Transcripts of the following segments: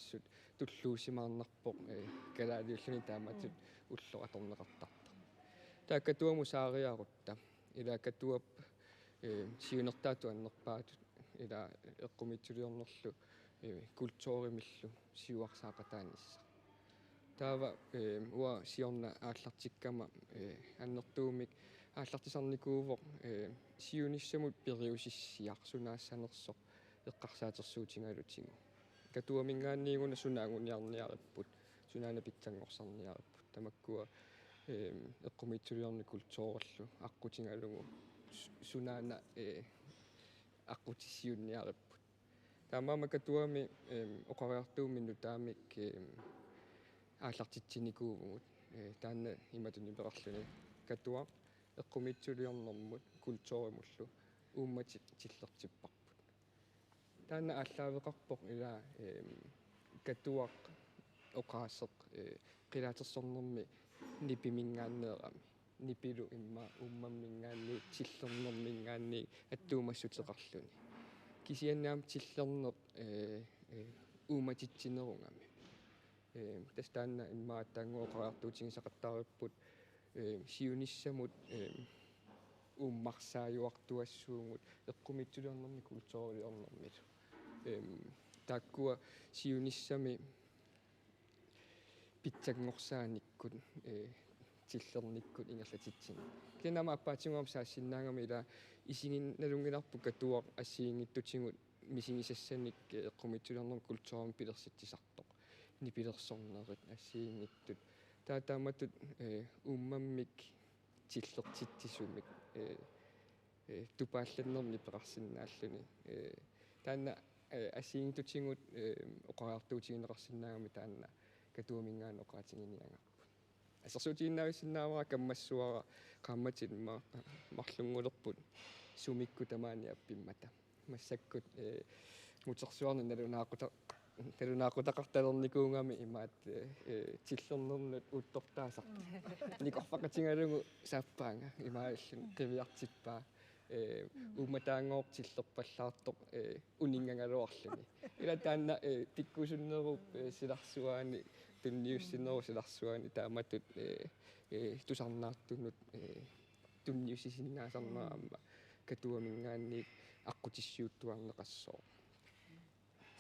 таамассут туллуусимаарнарпоқ калаалиуллуни тааматут уллоқаторнеқартарта тааккатуаму саариарутта илааккатуап сиунертаату аннерпаатут ила эққумитсулиорнерлу культууримиллу сиуарсаақатаанисса таава уа сиорна ааллартиккама аннертуумик ааллартисарникуувоқ сиуниссамут периусиссиарсунаассанерсоқ эққарсаатерсуутингалутигу катуамингаанниигуна сунаагуниарниариппут сунаана питсангорсарниариппут тамаккуа эққумитсулиорни культуураллу аққутингалугу сунаана аққутиссиунниариппут таамаама катуами оқариартууминну таамик ааллартитсиникуувгут таанна иматуни перарлуни катуа эққумитсулиорнэрмут культууримуллу ууммати тиллертиппарпут таанна ааллаавеқарпоқ ила катуақ оқаасеқ қилаатерсорнэрми нипимингааннеерами нипилу имма уммаммингаанни тиллернэрмингаанни аттуумассутеқарлуни кисианнаам тиллернер ууматитсинерунгами тастанна имма таангуоқариартуутигисақаттаариппут сиуниссамут уммарсааюартуассуугут эққумитсулиорнэрми культуурилиорнэрмилу тааккуа сиуниссами питсагнгорсааниккут тиллерниккут ингерлатитсин кинама аппаатингуам саассиннаагами ила исигинналунгиларпу катуақ ассиингиттутигут мисигисассаник эққумитсулиорнэр культуурами пилерситсисартоқ нипилерсорнерит ассиингиттут таатааматут уммаммик тиллертитсисумик тупаалланнерни пеқарсинааллуни таанна ассиингиттутигут оқариартуутигинеқарсинаагами таанна катуамингаан оқаатингиниангаарпут ассерсуутигиннаависсиннаавара каммассуара qaammatит марлунгулерпут сумикку тамаани аппиммата массаккут мутерсуарни налунаақутақарталерникуунгами имаат тиллернернут уттортаасар никорфақатингалугу сааппаанга имааллун қивиартиппаа ууматаангоортиллерпаллаартоқ унингангалуарлуни ила таанна тиккусуннеруп силарсуаани тунниуссинеру силарсуаани тааматут тусарнаартунут тунниуссисингаасарнераама катуамингаанни аққутиссиуттуарнеқассоо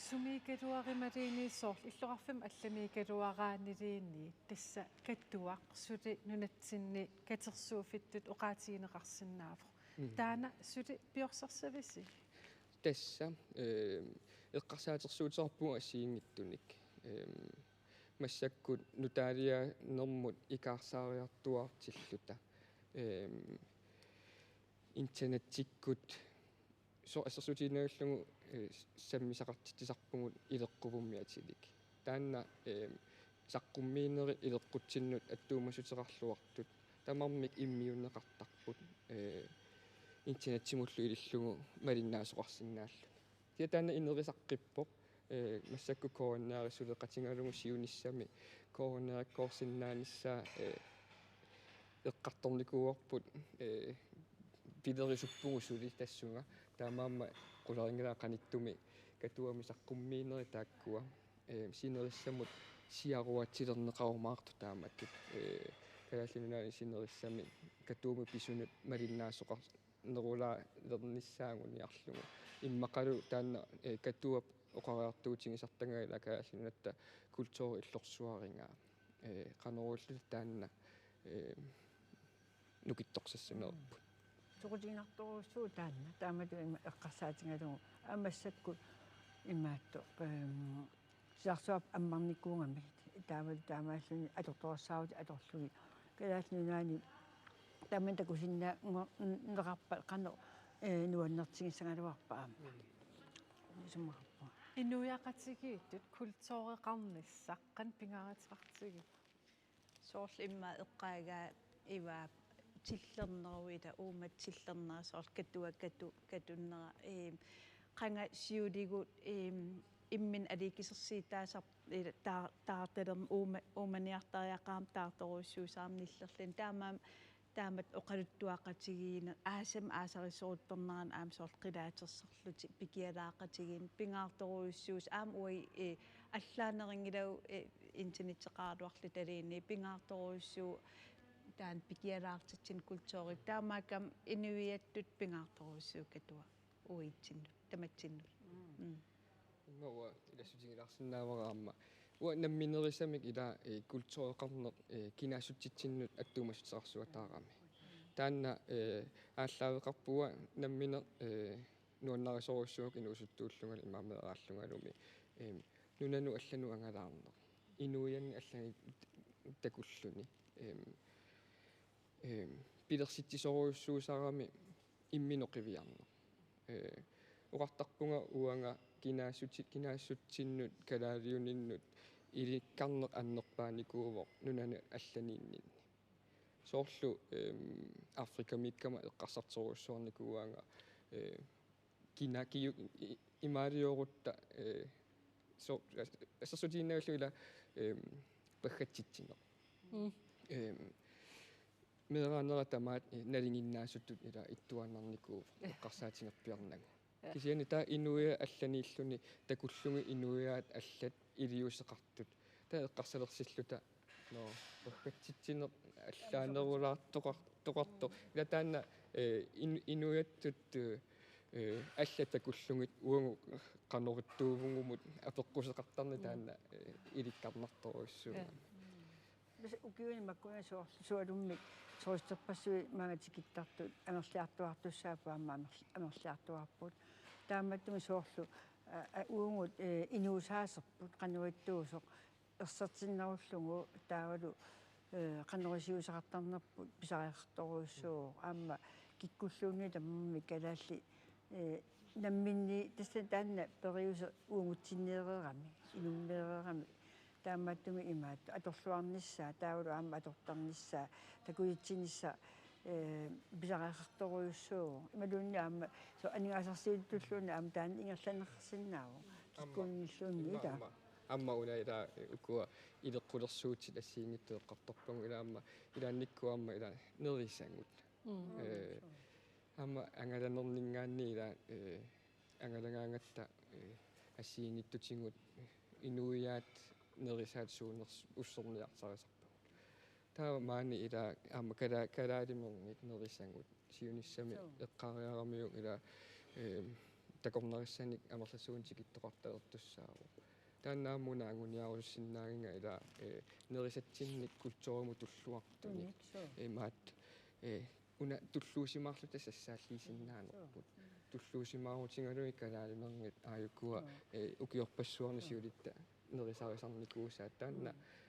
сумикалуарималиинисоор иллоқарфим алламикалуараанилиинни тасса каттуақ сули нунатсинни катерсууфиттут оқаатигинеқарсиннаавоқ таана сули пиорсарсависи тасса эққарсаатерсуутерпуга ассиингиттуник массаккут нутаалиа нэрмут икаарсаариартуартиллута интернеттиккут со ассерсуутииннагаллугу саммисақартитсисарпугут илеққувуммиатилик таанна саққуммиинери илеққутсиннут аттуумассутеқарлуартут тамармик иммиуннеқартарпут интернеттимуллу илиллугу малиннаасоқарсинааллу тиа таанна инерисаққиппоқ массакку коронаарисулеқатингалугу сиуниссами коронаараккоорсиннааниссаа эққарторникууарпут пилерисуппугу сули тассунга таамаама qularingalaa qanittumi katuami saqqummiineri taakkua sinerissamut siaruatsilerneqarumaartu taamatut kalaallinunaani sinerissami katuumi pisunut malinnaassoqar nerulaa lernissaanguniarlugu immaqalu taanna katuap oqariartuutigisartangaila kalaallinunatta kultuuri illorsuaringaa qanerullu taanna nukittoqsassunerput Tuqutiginartoruussuu taanna taamatu eqqarsaatigalugu amassakku immaatto siarsuap ammarnikuungami taamaalluni atortorsaavuti atorlugi kalaallunaani taammantakusinna neqarpa qano nuannertigissangaluarpa aamma summarpa инуяқатигииттут культуореқарниссаққан пингаратеқартиги соорл имма эққаагаа иваа тиллернеруита ууматсиллернерасоор катуннера qanga siuligut immin alikisерсиитаасар таарталерм ууманиартариақаам таарторуссуусаарниллерлин таамат оқалуттуақатигиина аасарисорутторнеран аамсоор қилаатерсерлути пикиалаақатигиин пингаарторуссуус аам уи аллаанерингилау интернеттеқаруарлу талиини пингаарторуссуу таан пикиалаартитсин культуори таамаакам инуиаттут пингаарторуссуу катуа уитсинну таматсинну иммауа илассутигилаарсинаавараама уа намминерисамик ила культуреқарнеқ кинаассутситсиннут аттуумассутеқарсуатаарами таанна ааллаавеқарпуа намминеқ нуаннарисоруссуак инуусуттууллунгал имаамеэрааллунгалуми нунану аллану ангалаарнеқ инуианни аллани такуллуни пилерситсисоруйуссуусаарами имминоқивиарнеқ уқартарпунга уанга кинаассутсиннут калаалиуниннут иликкарнеқ аннерпааникуувоқ нунана алланииннинни соорлу Африка миккама эққарсартеруссуарникууаанга кинакиу имаалиорутта со ассасутииннагаллу ила паггатситсинеқ мераанера тамаат налингиннаассуттут ила иттуаннарникуу эққарсаатингерпиарнагу кисиани таа инуиа алланииллуни такуллуги инуиаат аллат илиусеқартут таа эққарсалерсиллута но паггатситсинеқ аллаанерулаартоқарто ила таанна инуиаттут алла такуллугит уангу канориттуувунгумут апеққусеқартарни таанна иликкарнарторуссуу бис укиуни маккуна суалуммик соистерпассуи магатикиттартут анерлиартуартуссаапаама анерлиартуарпут тааматтуми соорлу uuнгут инуусаасерпут кануиттуусоқ ерсертиннаруллугу таавалу канорисиусақартарнерпут писариарторуссуу аама киккуллуунни таммми калаалли намминни тасса таанна периусе uuнгутсиннеерерами инуннеерерами тааматтуми имаат аторлуарниссаа таавалу аама атортарниссаа такуитсинисса писариарторуйуссуу ималуунни аама со анигаасарсиуттуллуунни аама таан ингерланерсиннааву киккунниллуунни таа амма унаила укуа илеққулерсуутит ассиингиттеэққарторпагу илаама илаанниккуамма ила нерисангут амма ангаланернингаанни ила ангалагаангатта ассиингиттутингут инуиаат нерисаат суунерс уссерниартарисарпагут таа маани ила амма калаалимернит нерисангут сиуниссами эққариарамиуг ила такорнериссаник амерласуунтикиттоқартаертуссааву тааннааммуна ангуниаруссиннаагинга ила нерисатсинник культуурму туллуартуни маат уна туллуусимаарлута сассааллисиннаанерпут туллуусимаарутингалуи калаалимернгит ааюккуа укиорпассуарни сиулитта нерисарисарникуусаат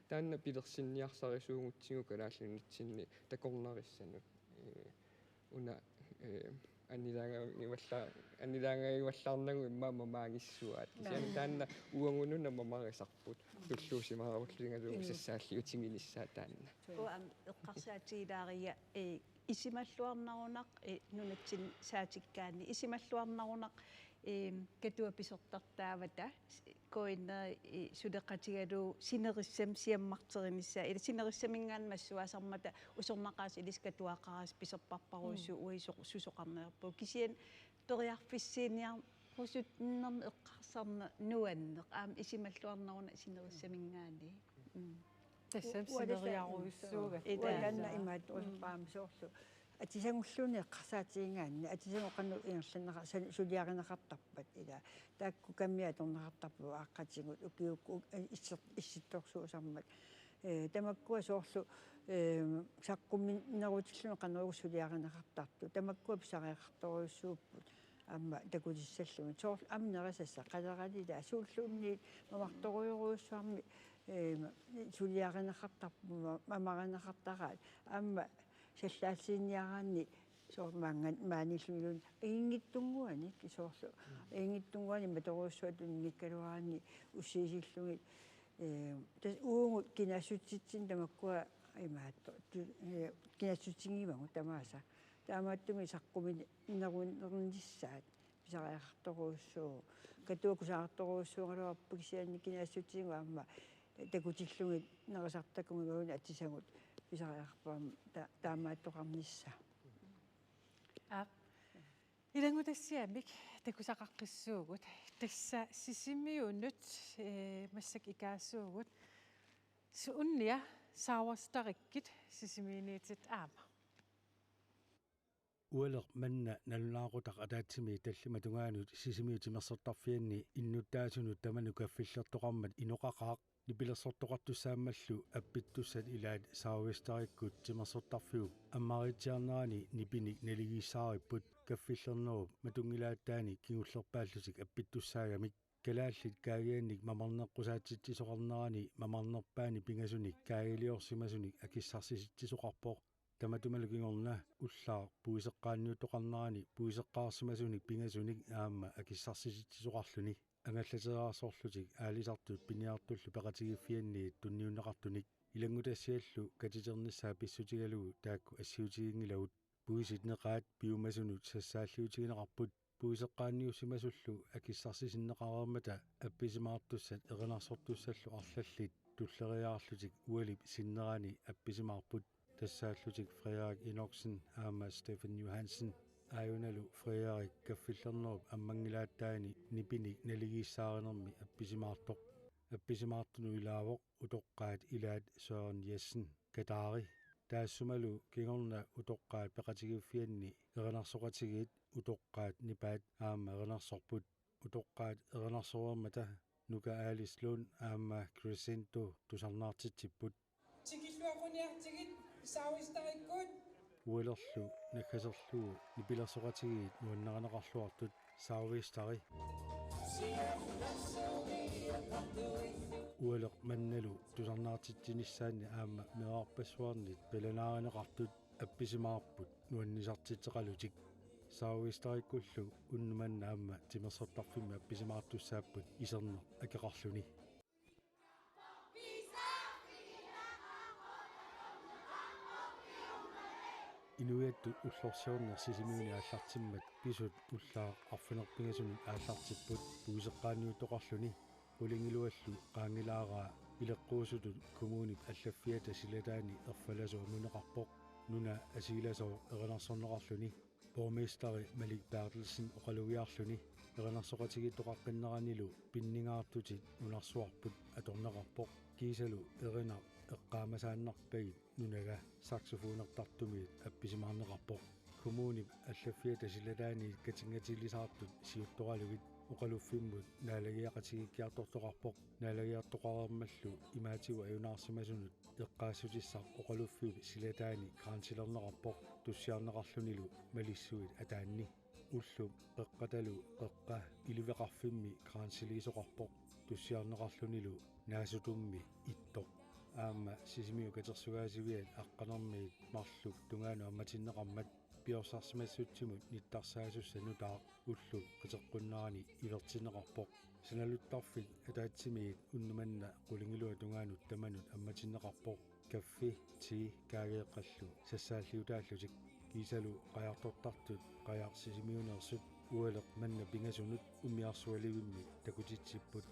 таанна пилерсинниарсарисуугутсигу калааллунитсинни такорнериссанут уна аннилаагиваллаарнагу иммаама маагиссуаат кисиани таанна уангунуна мамарисарпут туллуусимааруллингалуу сассааллиутингиниссаа таанна уам эққарсаатигилаария исималлуарнарунақ нунатсин саатиккаани исималлуарнарунақ катуа писортартаавата коиннер сулеқатигалуу синериссам сиаммартеримисса ила синериссамингаан массуасармата усорнақаас илискатуақарас писерпарпаруссу уисоқ сусоқарнеерпу кисиан периарфиссииниар хусутнерн эққарсарна нуаннеқ аам исималлуарнаруна синериссамингаани тассам синериаруйуссууга уаланна имаат улпаам соорлу атисангуллуни эққарсаатиингаанни атисангоқанну ингерланнера сулиаринеқартарпат ила таакку каммиаторнеқартарпу ааққатингут укиукку исситторсуусармат тамаккуа соорлу саққумминнерутиллуни қанеругу сулиаринеқартарту тамаккуа писариақарторуйуссууппут аама такутиссаллуми соорлу амнерисасса қалералила асууллуунни мамарторуйоруйуссуарми сулиаринеқартарпу мамаринеқартараат аама саллаалсиинниараанни соормаанган мааниллуилун ингиттунгуани кисоорлу ингиттунгуани маторуссуатун миккалуаани уссиисиллуги тас uuнгут кинассутситсин тамаккуа имаатто кинассутсингимагу тамааса таамааттуми саққумини нерунернissaат писариарторуссуу катуакусаарторуссуугалуарпу кисианни кинассутсингу аама такутиллуги нерисартаккумигуни атисагут писариарпаам таамааттоқарнissaа Ilangutassiamik takusaqaqqissuugut tassa sisimiunut massak ikaassuugut suunnia saawastarikkit sisimiiniitit aama ualeq manna nalunaaqutak ataatsimi tallima tungaanut sisimiutimersortarfianni innuttaasunut tamanu kaffillertoqarmat inoqaqaaq nipilersortoqartussaammallu appittussat ilaat saavistarikkut timersortarfiu ammaritiarnerani nipinik naligiissaaripput kaffillernerup matungilaattaani kingullerpaallusik appittussaagamik kalaallit kaagiannik mamarneqqusaatsittisoqarnerani mamarnerpaani pingasunik kaagiliorsimasunik akissarsisit tamatumalukingorna ullaa puiseqqaanniuttoqarnerani puiseqqaarsimasunik pingasunik aamma akissarsisoqarluni angallateraasorlutik aalisartut piniartullu peqatigiffianniit tunniunneqartunik ilangutassiallu katiternissaa pissutigalugu taakku assiutigingilagut puisit neqaat piumasunut sassaalliutigineqarput puiseqqaanniussimasullu akissarsisinneqareermata appisimaartussat eqinarsortussallu arlallit tulleriaarlutik ualip sinnerani appisimaarput тассааллутик Frederik Enoksen аама Stefan Johansen аюналу Frederik kaffillernerup аммангилааттаани нипиник налигииссааринерми апписимаартуну илаавоқ утоққаат илаат Søren Jessen Kadari таассумалу кингорна утоққаат пеқатигиффианни еринарсоқатигиит утоққаат нипаат аама еринарсорпут утоққаат еринарсоруермата нука Alice Lund аама Crescento тусарнаартитсиппут тикиллуақуниартигит сауистариккут уэлерлу наккасерлуу нипилерсоқатигиит нуаннеранеқарлуартут саавистари уэлеқ манналу тусарнаартитсиниссаанни аама меарпассуарнит пеланааринеқартут апписимаарпут нуаннисартитсеқалутик саавистариккуллу уннуманна аама тимерсортарфимми апписимаартуссааппут исернер акеқарлуни инуятту уллорсиорнер сисимиуни ааллартиммат писут уллаа арфинерпингасуни ааллартиппут пуисеққааниуттоқарлуни улингилуаллу qaangilaaraa илеққуусутут коммунип аллаффиата силатаани ерфаласоо нунеқарпоқ нуна асиласоо еринарсорнеқарлуни borgmesteri Malik Bertelsen оқалугиарлуни еринарсоқатигиттоқаққиннеранилу пиннингаартутит унарсуарпут аторнеқарпоқ кисалу ерина эққаамасааннарпагит нунага саксофонертартумиит апписимаарнеқарпоқ коммунип аллаффиата силатаани катингатилисаартут сиутторалугит оқалуффиммут наалагиақатигиккиартортоқарпоқ наалагиартоқарермаллу имаатигу аюнаарсимасунут эққаассутиссар оқалуффиуп силатаани краансилернеқарпоқ туссиарнеқарлунилу малиссуит атаанни уллу қеққаталу қеққа илувеқарфимми краансилисоқарпоқ туссиарнеқарлунилу наасутумми иттоқ аама сисимиу катерсугаасивиат аққанермиит марлук тунгаану амматиннеқармат пиорсарсимассутсимут ниттарсаасусса нутаа уллу қитеққуннерани илертинеқарпоқ саналуттарфик атаатсимиит уннуманна қулингилуа тунгаану таманут амматиннеқарпоқ каффи ти каагеэққаллу сассааллиутааллутик кисалу қаяртортартут қаярсисимиунерсут уалеқ манна пингасунут умиарсуаливимми такутитсиппут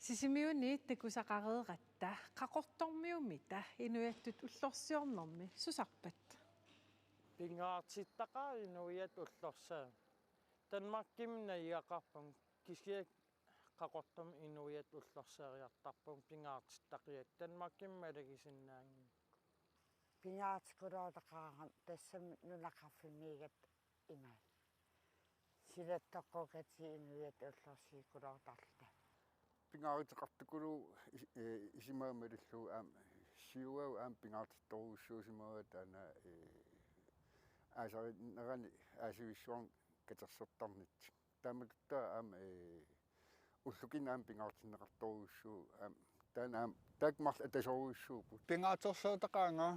сисимиуни такусақареератта қақорторmiumita инуяттут уллорсиорнэрми сусарпат пингаартиттақаа инуиат уллорсаа танмаркимна иақарпам кисиак қақортам инуиат уллорсаариартарпам пингаартиттақиат танмаркимма лагисиннаанги пингаартикулоотақарам тассам нунақарфиммигат имаа силаттаққокати инуиат уллорсиикулоотарлута пингаартиқартукулу исимаамаллу аам сиуау аам пингаартитторуссуусимава таана асариннерани асивиссуан катерсертарнит тааматта аам уллукин аам пингаартиннеқарторуссуу аам таана аам такмарл атасоруссуупу пингаатерсуутақаанга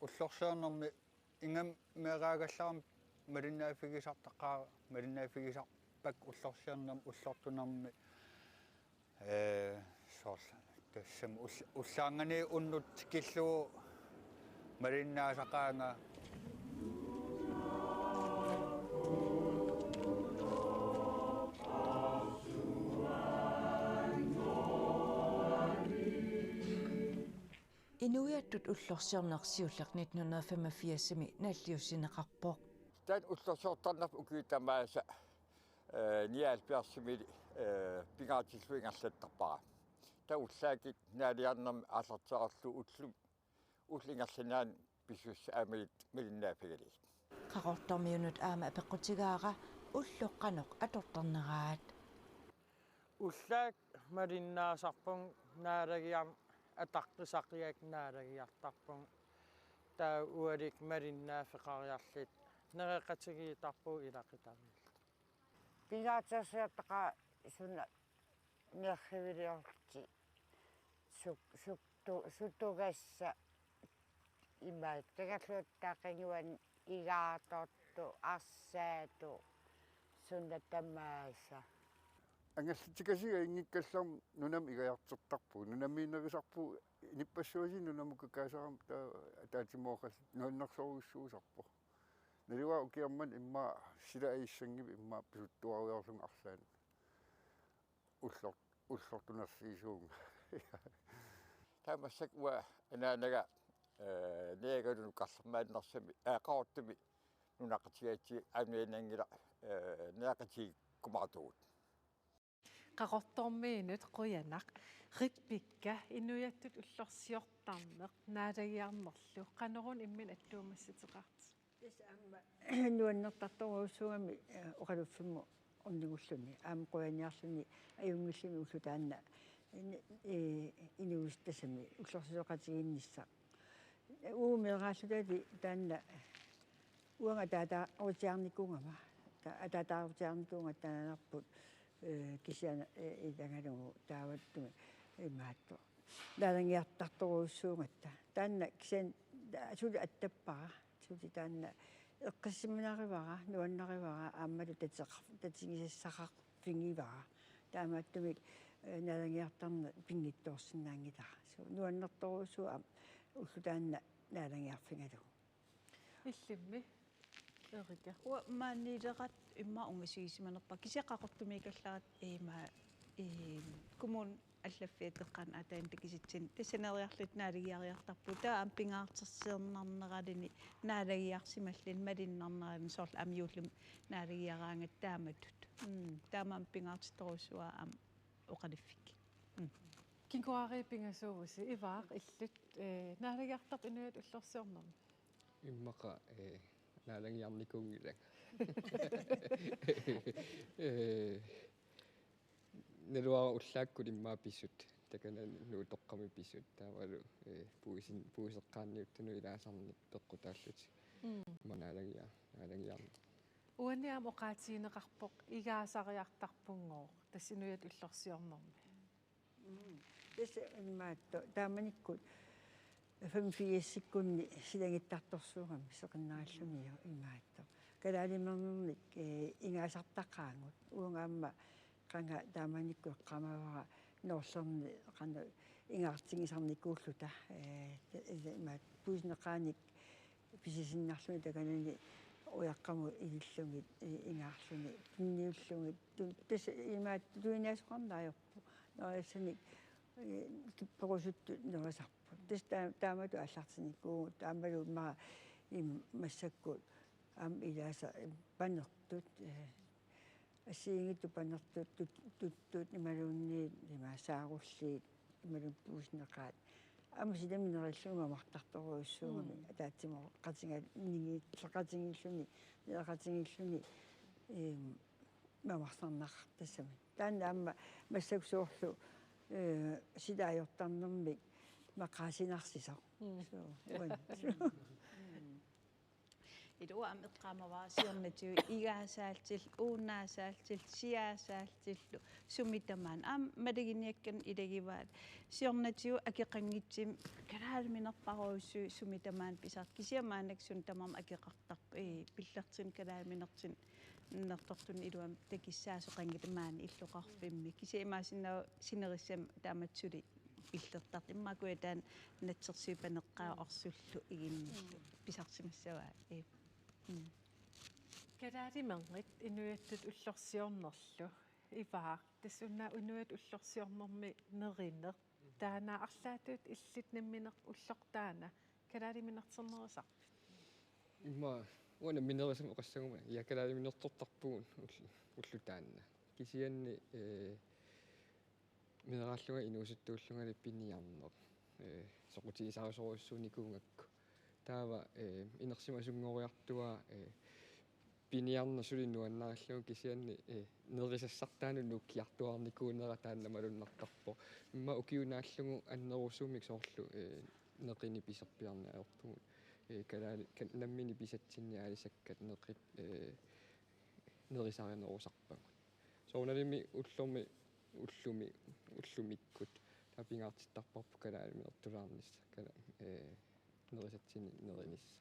уллорсуарнерми ингам меэраагалларам малиннаафигисартаққаа малиннаафигисар пак уллорсиарнам уллортунарми соор тассам уллаангани уннут киллуу мариннаасақаанга Inuiattut ullorsiornersiullaq 1985-ми нааллиуссинеқарпоқ таан уллорсиортарнап укиутамааса ниалпиарсими пингаатиллуингерлаттарпара та уллаакит наалиарнерми ааллартаарлу уллингерланаан писус аамилит милиннаафигалис қақортормиунут аама апеққутигаара уллоққаноқ атортарнераат уллаак малиннаасарпун наалагиар атаққисақиак наалагиартарпун таа уалик малиннаафеқариарлит нереқатигиитарпуу илақитами пингаатсаасиаттақа суна нерхивилиорти суттугасса имаат тагаллуаттаақингуан игааторту арсаату сунна тамааса ангаллитикасига ингиккалларм нунам игаяртертарпу нунамиинерисарпу ниппассуаси нунамуккакаасарам таатимоохал нуаннарсоруссуусарпу налуа укиарман имма сила аиссангип имма писуттуариорлун арсаан уллортунерсиисуунга таамассак уа анаанага неагалуну карлермааннарсами аақаортуми нунақатигаати амианангила неақати кумаатуут qaqortormiinut quyanaq ripikka inuiattut ullorsiortarneq naaлагиарнерлу qanorun immin alluumassiteqarti нуаннертарторуусугами оқалуффимму орнигуллуни аама қуяниарлуни аюнгиллуни уллутаанна инуистасами уллорсиоқатигииннисса уумерааллутаати таанна уанга таата аутиарникунгама атаатаарутиарникуунга таанарпут кисиана идангалугу тааваттуми имаатто лалангиартарторуссуунгатта таанна кисиан сули аттаппара сули таанна эққиссиминаривара нуаннаривара ааммалу татигисассақарфингивара таамааттумик налангиартарна пингитторсинаангитара су нуаннерторуссуу уллутаанна налангиарфингалу иллимми эрика уа маанилеқат имма унгасигисиманерпа кисиақақортумикалларат кумун аллаффиатеққан атаан такиситсин тассанериарлут наалагиариартарпу таа ампингаартэрсиернарнералини наалагиарсималлин малиннарнералин сорла амиуллум наалагиараангат тааматут таама ампингаартиторуссуа ам оқалиффик кинкуари пингасууси иваақ иллут наалагиартарп инуят уллорсиорнерми иммақа наалагиарникунгилак нелуара уллааккут иммаа писсут такана нуутоққами писсут таавалу пуисеққаанниуттуну илаасарник пеққутааллути наалагиарни уаниам оқаатиинеқарпоқ игаасариартарпунгоо тассинуят уллорсиорнерми тэс имаатто тааманиккут 85 секунди силангиттарторсуугами сеқиннааллумиу имаатто калаалимернерник ингаасартаққаангут уунгаамма qanga taamanikku eqqamavara noorsarni qana ingaartingisarnikkuulluta maat puisneqaanik pisisinnarluni takanani uyaqqamu ilillungit ingaarluni pinniullungit tas imaat tuinaasuqarnaajorpu noasanik kipperusuttu noasarpu tas taamatu аллартиниккуу таамалу ма массакку ам илааса паннертут асиингиту паннертут туттут ималуунни имаасаагуллиит ималун пууснеқаат амсидаминериллунга мартарторуйуссуугами таатсимо қатинга нинги сақатингиллуни неқатингиллуни мамарсарнақ тассами таанна амма массаксуурлу сидаajortarnermik maqaasiнаrsisaq Ituam eqqaamavaa siornatiu igaasaaltil uunaasaaltil siaasaaltillu sumitamaan maliginiakkan ilagivaat siornatiu akeqanngitsim kalaalminerparuussu sumitamaan pisart kisiamaanak sun tamam akeqartarp pillertin kalaalminertin нэртортун илуам такиссаасоқангитамаани иллоқарфимми кисиимаасинаа синерissam тааматсули иллертарт иммакуя таан натсерсуипанеққаа орсуллу игинни писартимассаваа Калаалимангит инуяттут уллорсиорнерлу иваа тассунаа инуят уллорсиорнэрми неринер таана арлаатут иллит намминеқ уллортаана калаалиминертернерисар имма уана минерисам оқассагума якалаалиминертортарпугун уллутаанна кисианни минераллуга инуусуттууллунгали пинниарнер соқутигисарусоруссууникуунгакку таава инерсимасунгориартуа пинниарна сулиннуаннараллугу кисианни нерисассартаану нуккиартуарникуунера тааннамалуннартарпо имма укиунааллугу аннерусуумик соорлу неқини писерпиарна аёртугут калаали наммини писатсинни аалисаккат неқит нерисаринерусарпагут соуналими уллумиккут тапингаартиттарпарпу калаалиминертулаарнисса кала нерисатсини неринисса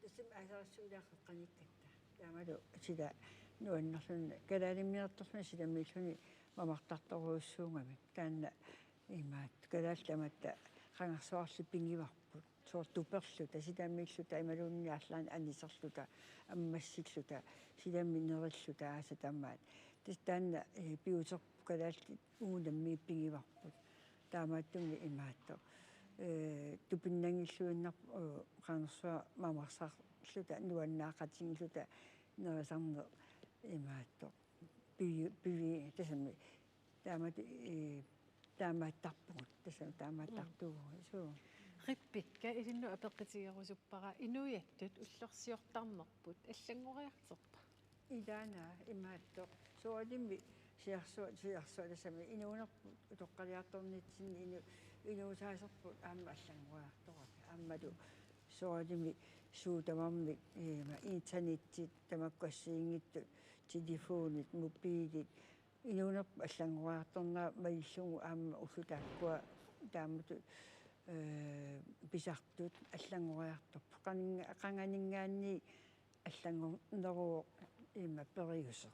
тасим асарассуулааққаниккатта таамалу сида нуаннерлунна калаалиминерторсуна сидаммиллуни мамартарторуussуунгами таанна имаат калаалламатта қангарсуарли пингиварпут суортуперлута сидаммиллута ималуунниарлаан аннисерлута аммассиллута сидамминериллута ааса таммаат таанна пиутерпу калаалти уунамми пингиварпут таамааттунни имаатто тупиннангиллуиннар қанерсуа мамарсаарлута нуаннаақатингиллута нерасарнер имаатто пиви тасами таамааттарпугут тасами таамааттартуугу суу риппикка илинну апеққитигерусуппара инуяттут уллорсиортарнерпут аллангориартерпа идаана имаатто суалимми сиарсуа тасами инуунерпут утоққалиарторнитсинни инуусаасерпут аама аллангориарторапи ааммалу суалимми суутамарми има интернеттит тамаккассиингитту телефонит мобилит инуунерпу аллангориарторнаа маиллугу аама уллутааккуа таамату писартут аллангориарторпу қанганингаанни аллангорнеруу има периусо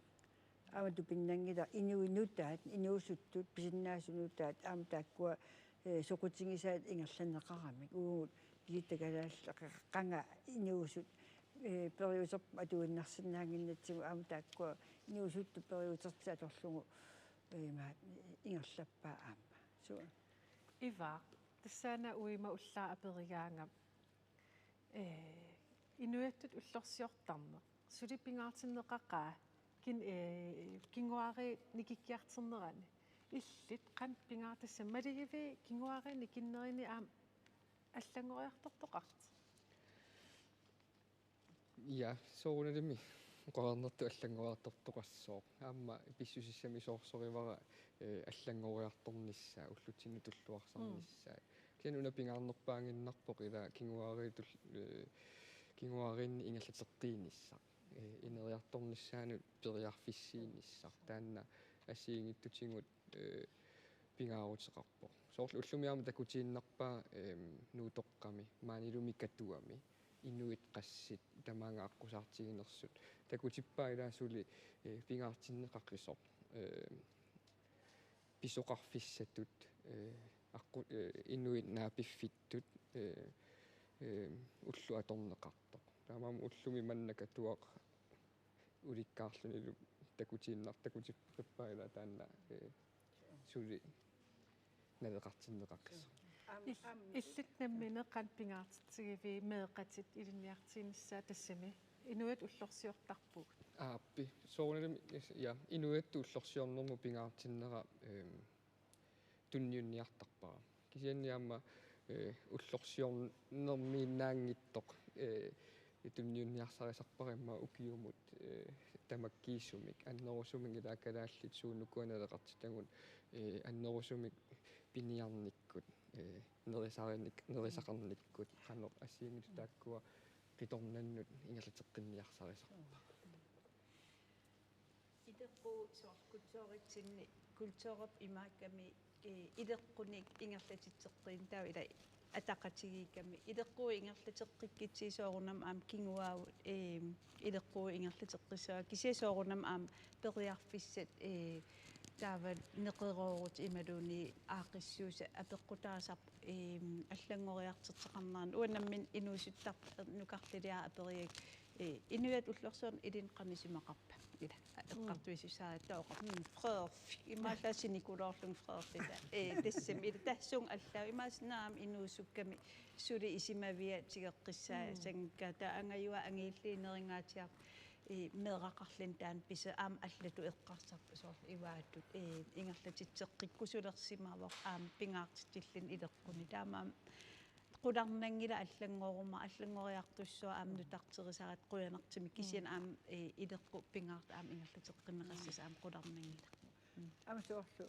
аамату пиннангила инуинутаат инуусуттут писиннаасунутаат аама тааккуа соқутингисаат ингерланеқарамик уугут кииттагалаалла қанга инуусут периусерп атуиннарсинаангиннатсигу аама тааккуа инуусутту периусертиа торлугу има ингерлаппаа аама суа ива тассаана уима уллаа аперигаанга инуяттут уллорсиортарне сулиппингаартиннеқақаа кингуари никиккиартернерани иллит қан пингаартасса малигиви кингуари никиннерини аам аллангориартортоқарт я сооналими qoarnertu аллангориартортоқассоо аама писсусиссами соорсоривара аллангориарторнissaa уллутсину туллуарсарнissaa кенуна пингаарнерпаангиннарпоқ ила кингуаринни ингаллатертиинissaa инериарторнissaanu периарфиссиинissaa таанна ассиингиттутингут пингаарутеқарпоқ соорлу уллумиарма такутииннарпаа нуутоққами маанилуми катуами инуит qassит тамаангааққусаартигинерсут такутиппаа илаасули пингаартиннеқаққисоқ писоқарфиссатут аққу инуит наапиффиттут уллу аторнеқартоқ таамаама уллуми маннакатуақ уликкаарлунилу такутиппаа ила таанна сули налеқартиннеқаққисоқ иллит наммине қан пингаартитсигиви меэқатит илинниартиинissaa тассами инуят уллорсиортарпуг ааппи сооналими я инуатту уллорсиорнэрму пингаартиннера тунниунниартарпара кисианниаама уллорсиорнэрмииннаангиттоқ тунниунниарсарисарпаримма укиумут тамаккииссумик аннерусумик илаакалааллит суунукуаналеқартитагун аннерусумик пиниарниккут нерисақарниккут қанеқ ассиингит тааккуа қиторнаннут ингерлатеққинниарсарисарпа идеққу сооркутсооритсинни культуурап имаакками идеққуник ингерлатитсеққиин таа ила атақатигиками илеққуи ингерлатеққиккитсисоорунам аам кингуаавут илеққуи ингерлатеққиссаа кисиасоорунам аам периарфиссат таава неқероорут ималуни аақиссууса апеққутаасарп аллангориартертеқарнаан уанаммин инуусуттарп нукарлилиаа апериак инуят уллорсуун илинқамисимақарпа ила эққартуисусаа таоқар фрерф имааллаасиникулоорлун фрерфита тассам ила тассун аллаа имааснаам инуусукками сули исимавиа тигеққиссаа сангката ангаюа ангииллиинерингаатиар меэқақарлин таан писа аам аллату эққарсарпу соор ивааттут ингерлатитсеққиккусулерсимаавоқ аам пингаартиллин илеққуни таамаам qulарнангила аллангорума аллангориартуссуа аамну тартерисарат quyanartimi кисиан аам илеққу пингаарта аам ингерлатеққимеқассас аам qulарнангила амсоорлу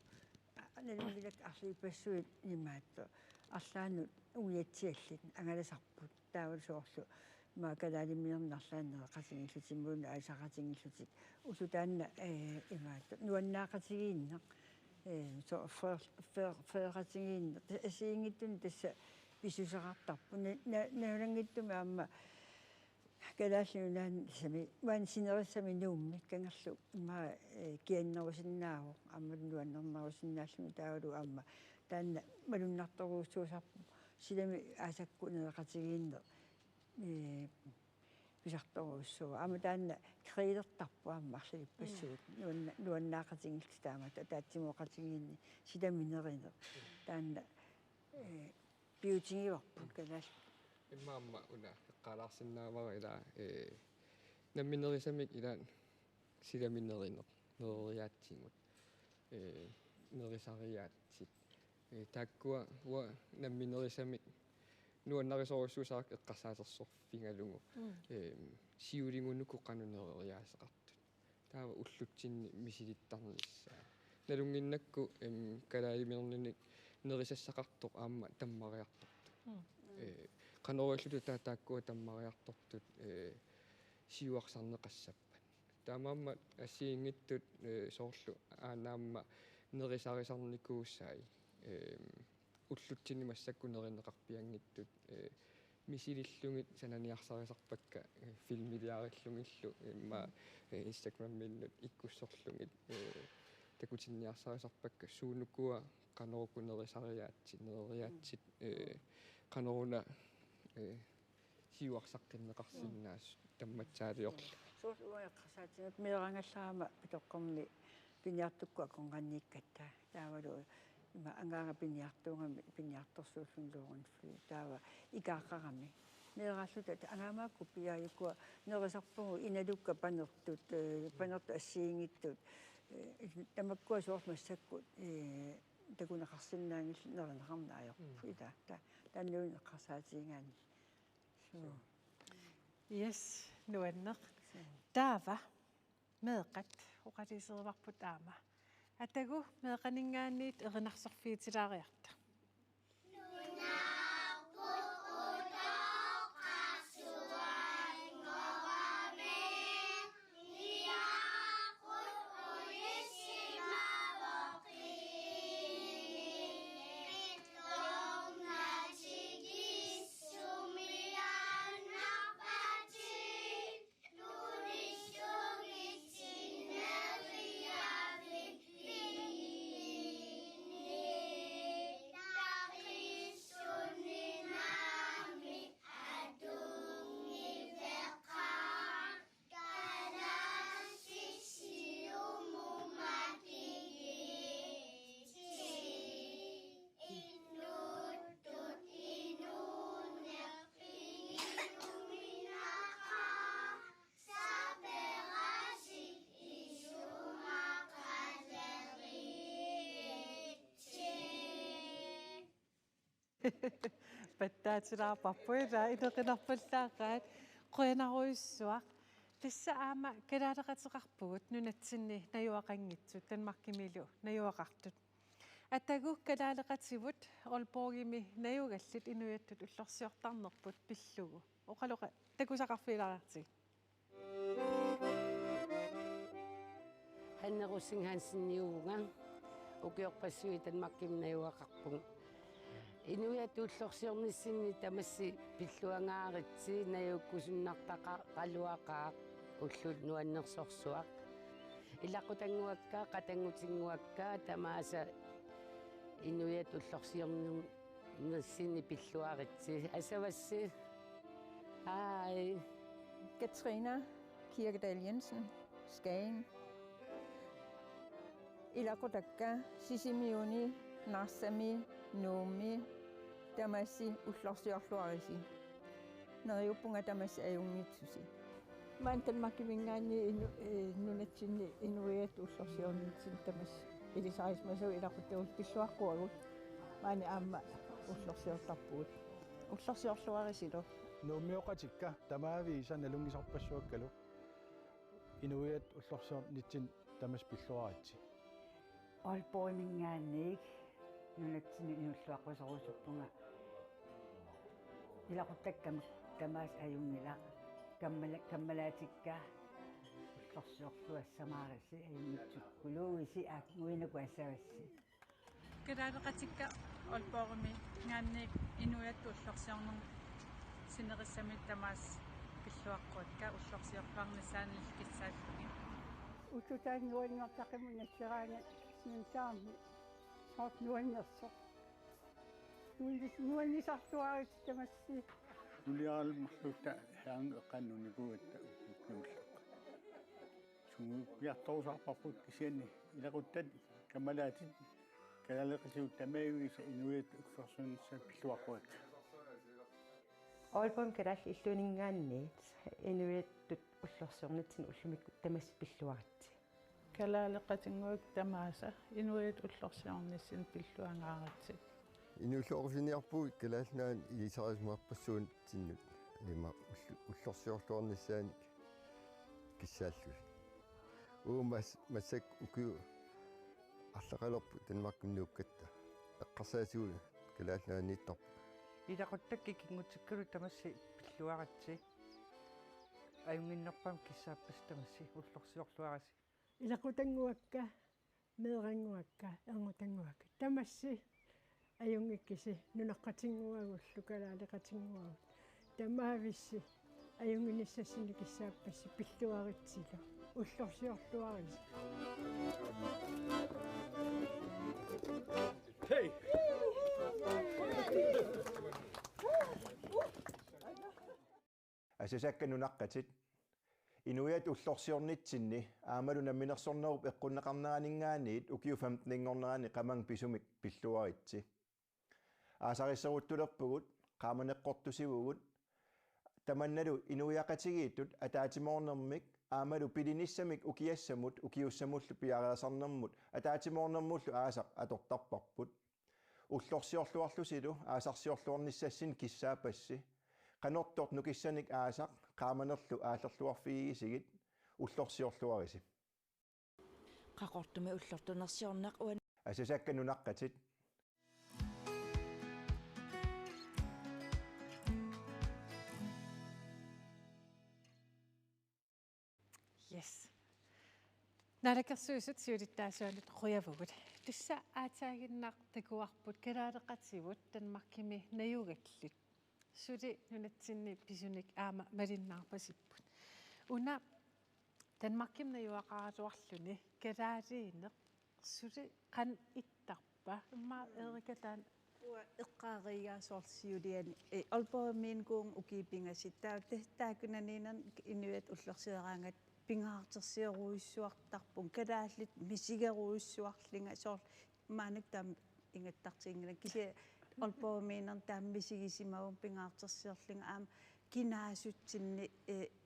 аналимилак арлипассуит нимаатто арлаанут униатсиаллит ангаласарпут таавалсоорлу маакалаалиммиернарлааннера qasingillutimuuna аисақатингиллутик усутаанна имаатто нуаннаақатигиинна со феэқатигиинна асиингиттун тасса висусақартарпу наулангиттуми аама калааллунаан сами ван синериссами нуумми кангерлу имаа кианнерусиннаавоқ ааммат нуаннернерусиннааллуми таавалу аама таанна малуннарторуусуусарпу силами аасакку неэқатигиинне писарторуссуа аама таанна креилертарпу аама арлиппассуут нуаннаақатингилти таамата таатсимоқатигиинни силаминеринер таанна биутингиварпу калаал имаамма уна эққалаарсинаавара ила намминерисамик илаан силаминеринер нериаатсигут нерисариаатсит тааккуа уа намминерисамик нуаннарисоруссуусаак эққарсаалерсорфингалугу сиулингуннуку qanuneriaasеқартут таава уллутсинни мисилиттарнерissаа налунгиннакку калаалимернник нерисассақартоқ аама таммариарторту qanoriallutу тааккуа таммариартортут сиуарсарнеқассаппат таамаамма ассиингиттут соорлу аанаамма нерисарисарникууссаи уллутсинни массаккунеринеқарпиангиттут мисилиллугит сананиарсарисарпакка филмилиариллугиллу имма инстаграмминнут иккуссорлугит такутинниарсарисарпакка суунукуа qanорукунерисариаатсит нериаатсит qanоруна сиуарсартиннеқарсиннаас тамматсаалиорла сууруяққарсаатинут меэрангаллаама питоққарми пиниартукку аконганниккатта таавалу има ангаага пиниартуугами пиниарторсууллунлуурун таава икаақарами меэрааллута ангаамаакку пиааюккуа нерисарпугу иналукка панертут панерту ассиингиттут тамаккуа соормассаккут такунеқарсинаангил неринеқарнааёрпу ила таннуун эққарсаатиингаани yes нуаннеқ таава меэқат оқалисерварпут аама атагу меэқанингаанниит эринарсорфиитилаариарта паттаатилаарпарпуила илеқинарпаллаақаат қуянаруйссуақ тасса аама калаалеқатеқарпугут нунатсинни наюақангитсут танмаркимилу наюақартут атагу калаалеқативут олпоогими наюгаллит инуяттут уллорсиортарнерпут пиллугу оқалоқа такусақарфилариарти ханнерусингаансинниуга укиорпассуи танмарким наюақарпуг Inuit ullorsiornissinni tamassi pilluangaaritsi najukkusunnartaqa qaluaqaaq ullut nuannersorsuaq ilaqutanguakka qatangutinguakka tamaasa inuit ullorsiornissinni pilluaritsi asavassi hej Katrina Kirkedal Jensen, Skagen. Ilaqutakka sisimiuni narsami nuumi tamasi ullorsiorluarisi. Neriupunga tamasi ajungitsusi. Maantalmakkimingaanni nunatsinni inuiat ullorsiornitsin tamas ilisaarismasu ilaquttuulpissuaqquagut maani aamma ullorsiortarpuut. Ullorsiorluarisilu. Nuummiuqatikka tamaaviisa nalungisarpassuakkalu inuiat ullorsiornitsin tamas pilluaritsi. Olpoimingaanniik nunatsinni inulluaqqusoruusuppunga ilaquttakkamak tamaas ajungila kammalaatikka ullorsiorluassamaarisi ajungitsukkulugisi aakinguinakuassavassi. Kadaaqatikka olpoorumi ngaanniik inuiat ullorsiornum sinerissamit tamaas pilluaqqotka ullorsiorluarnisaanil kissaallugi. Ututaan nuannertaqimun nasseraana sinsaarmi soort nuannersoq. Nuannisartuarit tamassi. Tuliaalmarlutta haanga qannunikuutta ukkuulluq. Sungu piartorusaarparput kisianni ilaquttat kamalaatit kalaleqisiut tamaavisa inuit ullorsunnissa pilluaqqotka. Olpon kadal illuningaanniit inuittut ullorsiornitsin ullumikku tamas pilluaritsi. Kalaleqatinguik tamaasa inuit ullorsiornissin pilluangaaritsi. Inulluorfiniarpuut kalaalnaan ilisaarismuarpassuun tinnut ima ullorsiorluornissaani kissaallu. Uumas massak ukiu арлақалерпу танмаркуннууккатта эққарсаасуун калаалнаанниитторпу Ilaquttakki kingutikkalu tamassi pilluaritsi ajunginnerpam kissaappas tamassi ullorsiorluarisi. Ilaqutanguakka meeranguakka erngutanguakka tamassi ajungikkisi nunaqqatinguagullu kalaaleqatinguagut tamaavissi ajunginissassini kissaappassi pilluaritsilu ullorsiorluarisi. Hey! Asasakkanunaqqatit inuiat ullorsiornitsinni aamalu namminersornerup eqqunneqarneraningaaniit ukiu 15-ngornerani qamang pisumik pilluaritsi aasarisseruttulerpugut qaamaneqqortusivugut tamannalu inuiaqatigiittut ataatimornermik aamalu pilinnissamik ukiassamut ukiussamullu piareasarnermut ataatimornermullu aasaq atortarparput ullorsiorluarlusilu aasarsiorluornissassin kissaapassi qanortort nukissanik aasaq qaamanerlu aallerluarfigisigit ullorsiorluarisi qaqortumi ullortunersiornaq uan asasakkanunaqqatit Yes. Nalakkersuusut siulittaasualut quyavugut. Tussa aataaginnaaq takuarput kalaaleqativut tanmarkimi najugallut. Suli nunatsinni pisunik aama malinnaarpasipput. Una tanmarkim najuaqaraluarluni kalaaliineq suli qan ittarpa imma erikataan eqqaarigaasuarsiuliani olpomiin kuung ukipingasittaa taakunaniinan inuit ullorsieraangat pingaartersiuruissuartarpun kalaallit misigeruissuarlinga soor maanik tam ingattartiingina kisi olpomiiner taammisigisimagun pingaartersiorlinga aam kinaasutsinni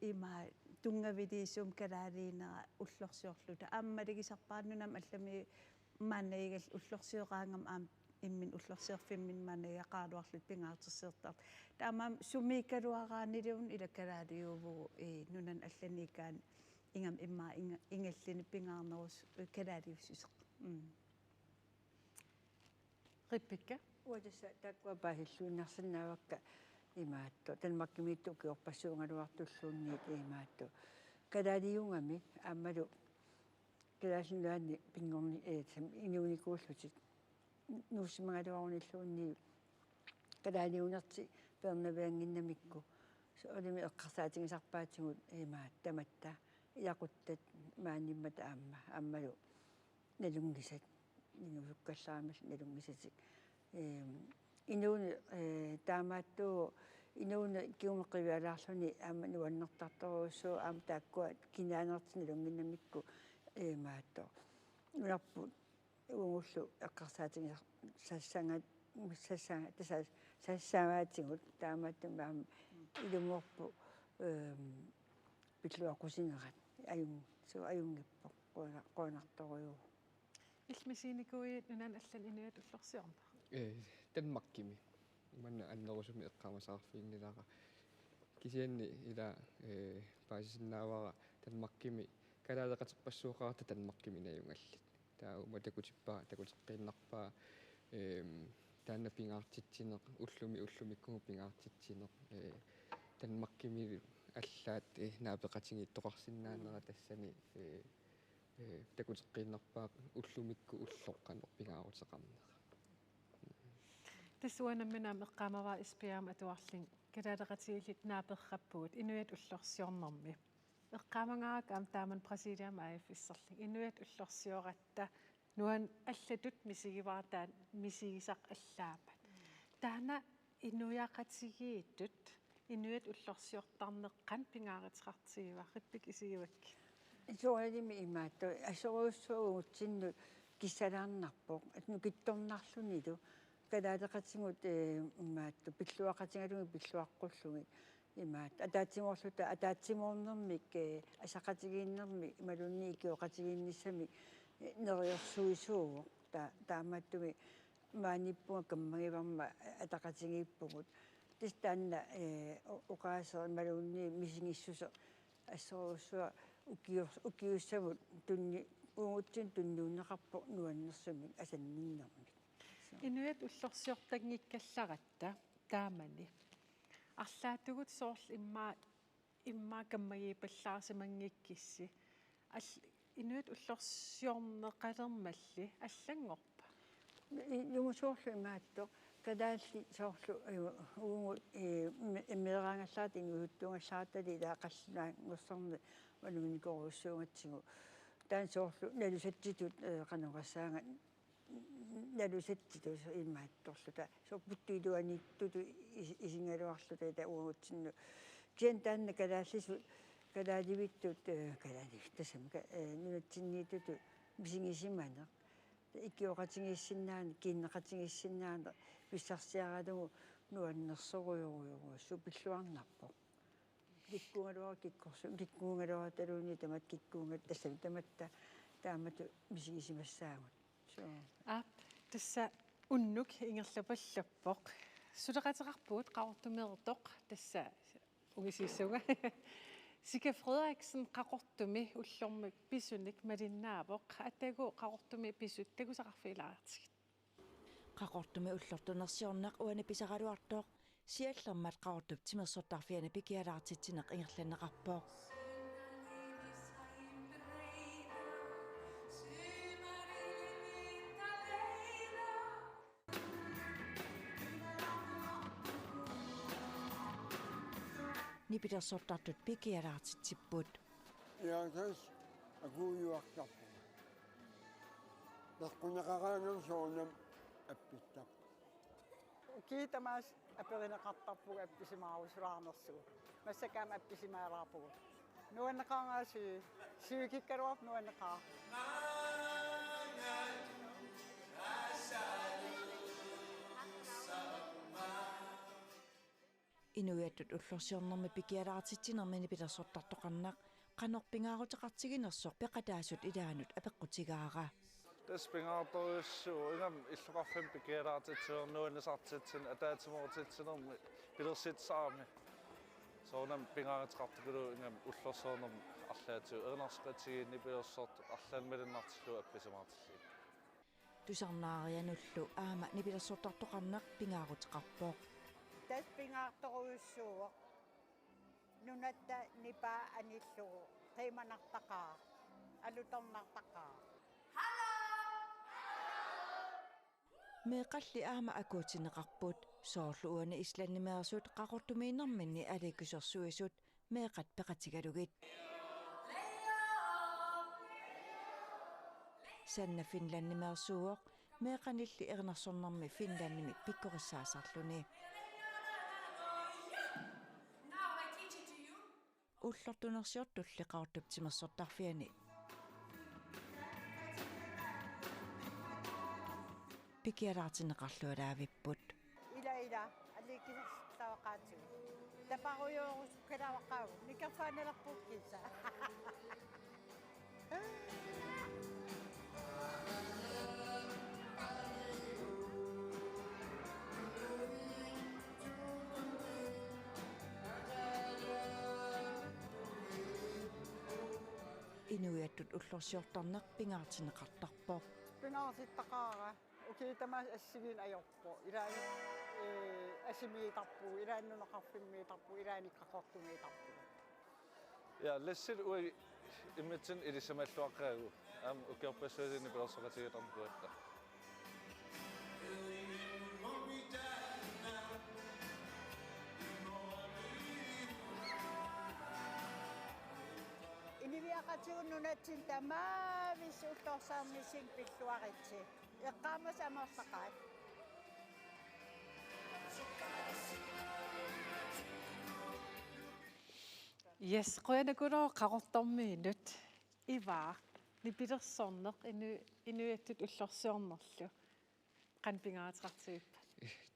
imaa tungaviliisum kalaaliinera ullorsiorluta aammaligisarpaannunam allami maanaigal ullorsieraangam aam immin ullorsiorfimmin maanaiaqaaluarlut pingaartersiortar taamam sumiikaluaraaniliun ilakalaaliuvugu nunan allanikaan ingam imma ingallini pingaarnerus kalaaliussuseq Rippikka uatassa taakkuapahilluinarsannaavakka imaatto tanmakkimiittu ukiorpassuungaluartulluunniit imaatto kalaaliungami aammalu kalaallunaanni pingorni inuunikuullutit nuussimangaluarunilluunni калаалиунерти пернавиангиннамикку so olimi eqqarsaatigisarpaatigut imaat tamatta ilaquttat maanimmat aammalu nalungisat inusukkallaaramas nalungisatik inuuni taamaattu inuuni kiumeqqivialaarluni aamma nuannertartoruussuu aam taakkua kinaanerti nalunginnamikku imaatto unarput uungullu eqqarsaatigisar sassamaatigut taamaattum aam ilumuorpu pilluaqusinerat ayungippo qoonartoriu ilmisiinikuit nunan allan inuat ullorsiorna Danmarkimi manna annerusumi eqqamasaarfiinnilaqa kisianni ila paasisinnaavara Danmarkimi kalaaleqaterpassuuqarta Danmarkimi najungallit taa umatakutippaa takuteqqinnarpaa taanna pingaartitsineq ullumikkugu pingaartitsineq Danmarkimi аллаат нааpeqatingiittoqarsinnaanера тассани такутеққииннарпаа уллумикку уллоққанер пигаарутеқарнера тассуанамминаам эққаамаваа испиаама атуарлин калаалеқатигиллит нааперраппугут инуят уллорсиорнэрми эққаамангаак аам тааман пресидиам аиф иссерлин инуят уллорсиоратта нуан аллатут мисигиваатаан мисигисақ аллаапат таана инуяақатигииттут инуят уллорсиортарнеққан пингааритерартигива исигивакки исуалими имаатто асоруссуугутсинну киссалаарнарпоқ атну китторнарлунилу калаалеқатингут имаатто пиллуақатингалуги пиллуаққуллуги имаат атаатимоорлута атаатимоорнэрмик асақатигииннэрми ималунни икиоқатигиинниссами нериорсуисууго таамааттуги мааниппуга каммагиварма атақатигииппугут тистаанна уqaasер малунни мисигиссусо ассоруссуа укиуссамут тунни унгутсин тунниуннеқарпо нуаннерсумик асанниннэрмик инуят уллорсиортаггиккалларатта таамани арлаатугут соорл иммаа каммагиипаллаарсимангиккисси инуят уллорсиорнеқалермалли аллангорпа юмусоорлу имаатто кадаалли соорлу унгу эммераангаллаат ингуттунгаллаатали илаақаллунаа ngorsorne валуминикоруссуугатсигу таан соорлу налусатситут канорассаанга налусатситу имаатторлута соппуттуилуаниттуту исингалуарлута та унгутсинну киан таанна калааллису калааливиттут калааливиттасам нунатсинниитуту мисигисиманеқ иккиоқатингиссиннаани киннеқатингиссиннаани писсарсиараалугу нуаннерсоруйоруйору супиллуарнарпо киккунгалуара киккорсу киккунгалуара талууни тамат киккунгат тассам таматта таамату мисигисимассаагут тасса уннук ингерлапаллаппоқ сулеқатерарпуут қаортумеэртоқ тасса угисиссуга Sika Frederiksen qaqortumi ullormik pisunik malinnaavoq attaagu qaqortumi pisut tagusaqarfiilaaartigit qaqortumi ullortunersiornaq uani pisaqaluartoq siallermat qaqortup timersortarfiani pikialaartitsineq ingerlanneqarpooq Nipilersortartut pikialaartitsipput Iakas akuujuartarpu Naqquneqaraanam soornam appittaq Kiitamas aperineqartarpuga appisimaarusulаарnersugu massakaam appisimaaraarpugu nuanneqaangaasi siikikkaluaq nuanneqaa Inuiattut ullorsiornermi pikialaartitsinermi nipilersortartoqarnaq qanorpingaaruteqartiginersoq peqataasut ilaanut apeqqutigaara Taspingaartorussuu ingam illuqarfam pikialaartitsiornuannisartitsin ataatimoortitsinermi pilersitsaarmi soornam pingaariteqartikulu ingam ullorsoornermi арлаату ернарсqatigiinni pilersort арлаанмалиннартиллу апписимаартилли Tusarnaarianullu aama nipilersortartoqarnaq pingaaruteqarpooq Taspingaartoruissuuq nunatta nipaa anillugu qiimanartaqaa alutornartaqaa meeqalli aama akuutineqarput Soorluuani islannimeersut qaqortumiinnerminni alikussersuisut meeqat peqatigalugit. Sanna Finlannimeersuuq meeqanilli ernersornermi Finlannimi pikkorissaasarluni. Ullortunersiortulli qaortuptimersortarfiani. Pikiaraatineqarlualaavipput. Ila allikis tawaqaatu. Taparuyo kirawaqau. Nikafaanalerpukkisa. Inuiattut ullorsiortarneq pingaartineqartarpoq. Pingaartittaqaara. Okei, tämä assivin ajoppo. Irani assimiitappu, iraannuneqarfimmiitappu, iraanikqaqortumiitappu. Ja, lessit ui immitsin ilisamalluaqqaagu. Ukiorpassuasini pilersoqatigitarpuatta. Iniviaqatigununatsin tamaavis ullorsaarnisin pilluaritsi. Iqqaamas amersaqaat. Yes, qoyanakuro qaqortormiinut ivaa nipilersorneq inuiattut ullorsiornerlu qanpingaateqartigup.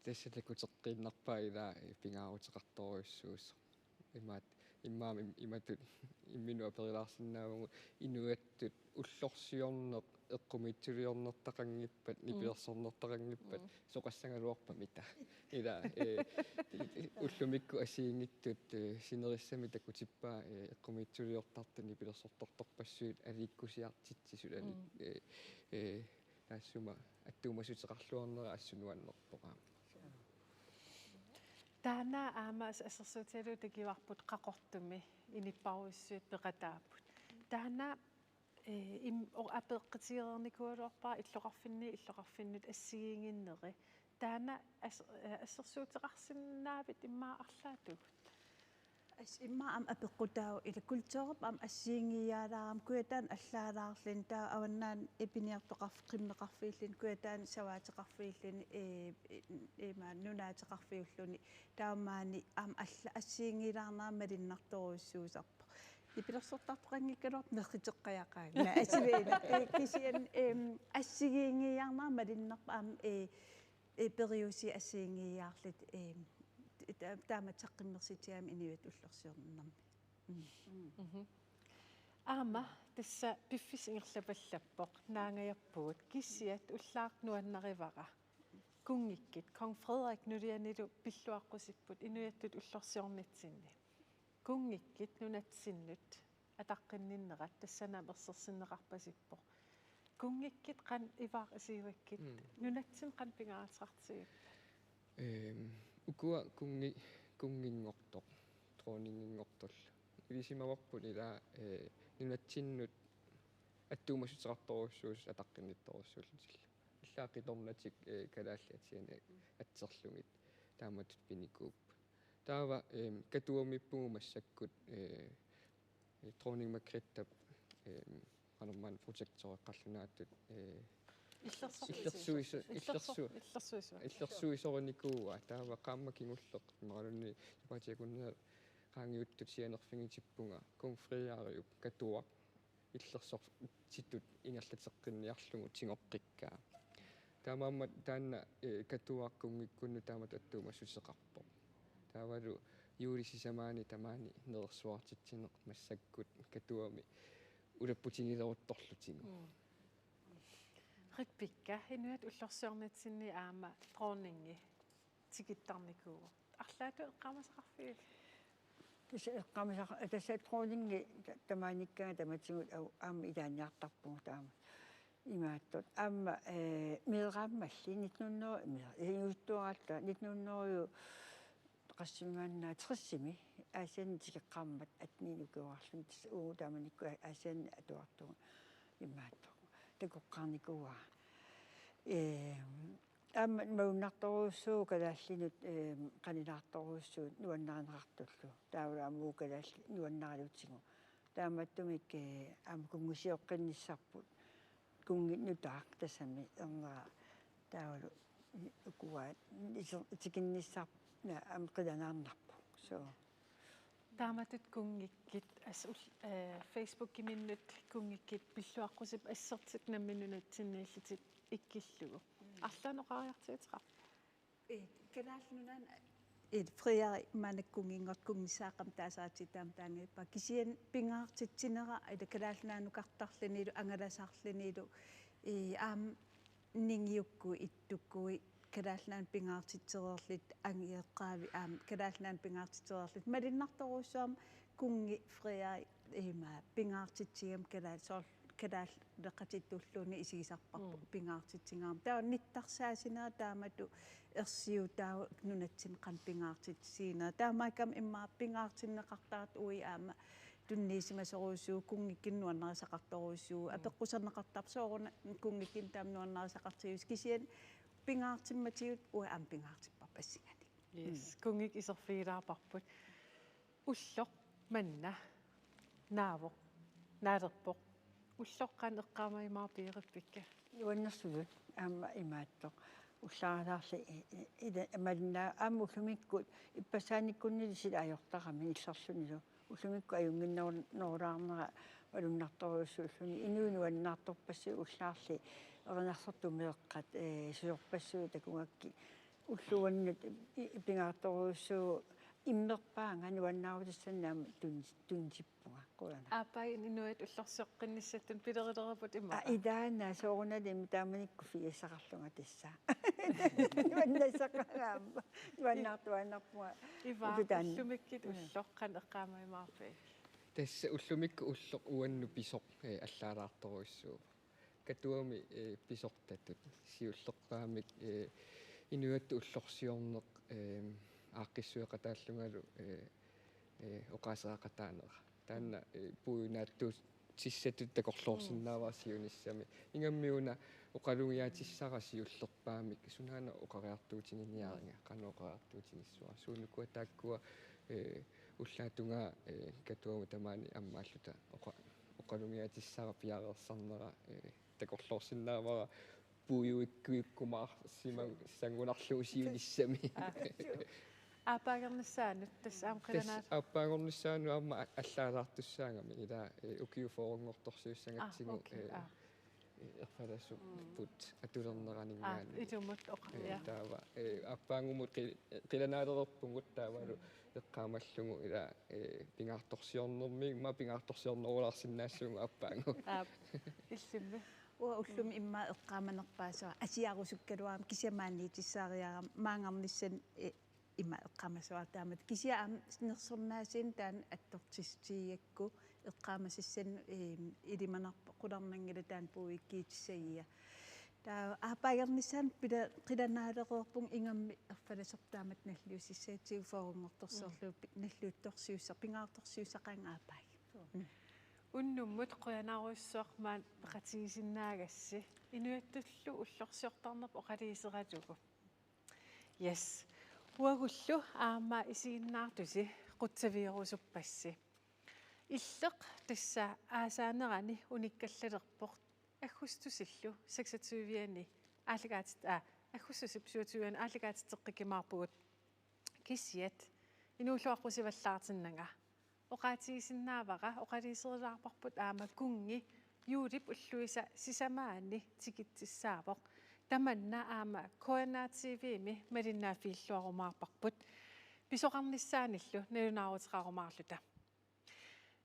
Tassatakuteqqiinnerpaa ilaa pingaaruteqartoruissuus immaami imatut imminua perilaarsinnaavugu inuattut ullorsiorneq eqqumitsuliornertaqanngippat nipilersornertaqanngippat soqassangaluarpamita ila ullumikku asiingittut sinerissami takutippaa eqqumitsuliortarta nipilersortortorpassuut alikkusiartitsisut taassuma attuumasuteqarluarnera assunuannerpoqaa. Taana aamas assersuutialu takivarput qaqortumi inipparuissuut peqataaput. Taana apeqqitigeernikualuarpaa illoqarfinnut assigiinginneri. Taana assersuuteqarsinnaavit immaaqarlaatugut. Imma am apeqqutau ila kultuurup am assiingiyaalaram kuyataan allaalaarlin taa awannaan epiniartoqarf qimmeqarfiillin kuyataan savaateqarfiillin ima nunaateqarfiulluni taamaani am alla assiingilaarnaama linnartoruissuusarpa ipilersortartoqanngikkaluart meqriteqqajaqaanga asiveina kisian assigiingiyaarnaama linnarpa am periusi assiingiyaarlit taama taqqimmersitiam inuit ullorsiornarmi. Aama tassa piffis ingerlapallappoq naangajappugut kissiat ullaarnuannarivara kungikkit Kong Frederik nulianilu pilluaqqusipпут inuiattut ullorsiornitsinni. Kungikkit nunatsinnut ataqqinninnerat tassanaam ersersinneqarpasippoq. Kungikkit qan ivaaq isiuakkit nunatsin qan pingaateqartigip. Ukua kungingortoq trooningingortoll ilisimavarput ilaa nunatsinnut attuumasuteqartoruissuus ataqqinittorussuullutil illaaqqitornatik kalaalliatiani atserlungit taamatut pinikuuppu taava katuamippugu massakkut trooningmakrittap qanermaan projektoreqqarlunaatut illersuisornikuua taava qaamma kingulleq maralunni supatiakunna qaangiuttut sianerfingitippunga konfriariup katuaq illersortitut ingerlateqqinniarlugu tingoqqikkaa taamaamma taanna katuaqqungikkunnu taamat attuumassuseqarpoq taavalu juulisisamaani tamaani nersuartitsineq massakkut katuami ulapputigileruttorlutingu Rikpikka inuat ullorsiornitsinni aama trooningi tikittarnikuugu. Arlaatu eqqaamasaqarfiil. Tässä trooningi tamaanikkaa tamatigut aama ilaaniartarpugu taama. Imaattot aama meeqaammalli 1900 juuttuaratta 1900 qassimaannaa trissimi aasian tikeqqaammat atniinukuarlun uu taamanikku aasian atuartugu imaatto takoqqarnikuaa мауннарторуссуу калааллинут канилаарторуссуут нуаннаранеқартуллу таавла муукалаалли нуаннаралутсигу тааматтумик кунгусиоққинниссарпут кунгиннутаақ тасами ернера таавалу укуаат итикинниссар қиланаарнарпу so тааматут кунгиккит асул Facebook киминнут кунгиккит пиллуаққусип ассертик намминунатсиннииллитит иккиллугу арланоқариартиутеқар канаалнунан фриари манаккунгингорт кунгисаақам таасаатитаам таангиппа кисиан пингаартитсинера ила канаалнаанукартарлинилу ангаласаарлинилу аам нингиукку иттуккуи канаалнаан пингаартитсереерлит ангиеққаави аам канаалнаан пингаартитсереерлит малиннарторуссуам кунги фриари пингаартитсигам канаалсоор кадал декатиттуллуни исигисарпарпу пингаартитсингаам таа ниттарсаасинера таамату ерсиу таа нунатсин кан пингаартитсиинера таамаакам имма пингаартиннеқартаат уи аама тунниисимасоруусуу кунгиккиннуаннерисақарторуусуу апеққусернеқартар соорна кунгиккин таамнуаннерисақартиус кисиан пингаартимматиут уи аам пингаартиппарпассигани yes кунгик исерфигилаарпарпут уллоқ манна нааво наадерпоқ уллоққан эққаамаимаа пиериппикка юаннэрсугут аама имааттоқ уллааралаарли ида амална аамуллумиккут иппасааниккуннили сила аёртарами иллерлунилу уллумикку аюнгиннерулаарнера валуннарторуссууллуни инуунуаннаарторпасси уллаарли ернарсортумеэққат суйорпассуу такунгакки уллуаннут пингаарторуссуу иммерпаанга нуаннаарутиссаннаама тунсиппунга қуяна аапай инуат уллорсеққинниссаттун пилерилерапут имма идаана соорунали тааманикку фиассақарлунга тасса нуаннасақагаама нуаннаартуаннарпуга ива уллумиккит уллоққан эққаамаимаарпи тасса уллумикку уллоқ уанну писоқ аллаалаарторуссуу катуами писортатут сиуллеққаамик инуатту уллорсиорнеқ ааққиссуеқатааллунгалу оқаасеқатаанера таанна пуйнааттуус тиссатут такорлоорсиннааваа сиуниссами ингаммиуна оқалугиатиссара сиуллерпаамик сунаана оқариартуутининиаринга канооқариартуутиниссуа суунукуа тааккуа уллаатунгаа катуама тамаани аммааллута оқалугиатиссара пиареерсарнера такорлоорсиннаавара пуйуиккуиккумаар симан сангунарлуусиуниссами аапаагернассаанут тассаам қиланаат аапаагернассаану аама аллаалаартуссаангами ила укиуфоорунгорторсуussangатсигу ерфаласу пут атулернеранинггаани итумут оқиа таава аапаангумут қиланаалерерпугут таавалу эққаамаллугу ила пингаарторсиорнэрми ма пингаарторсиорнерулаарсиннаассугу аапаангу иллимми уллум имма эққааманерпаасаа асиарусуккалуаам кисиамааниитиссаариарам маангарниссан имма эққаамасуар таамат кисиаам нерсернаасин таан аттортистиакку эққаамасиссан илиманарпа қуларнангила таан пуиккиитиссагия таа аапаагерниссаан пила қиланаалеқерпун ингамми ерфаласертаамат наллиусиссаатигу фоорунгорторсерлуу наллуутторсиуссар пингаарторсиуссақаан аапааг уннуммут қуянааруссуармаан пеқатигисиннаагасси инуаттуллу уллорсиортарнерп оқалиисератугу yes уагуллу аама исигиннаартуси қутсавиерусуппасси иллеқ тасса аасаанерани униккаллалерпоқ аггустусиллу 26-иани аалагаатит аггустусип 27-иани аалагаатитеққикимаарпугут киссиат инуулуаққусиваллаартиннага оқаатигисиннаавара оқалиисерилаарпарпут аама кунги юулип уллуиса сисамаани тикитсисаавоқ таманна аама коэнаативими малиннаафииллуарумаарпарпут писоқарниссааниллу налунаарутераарумаарлута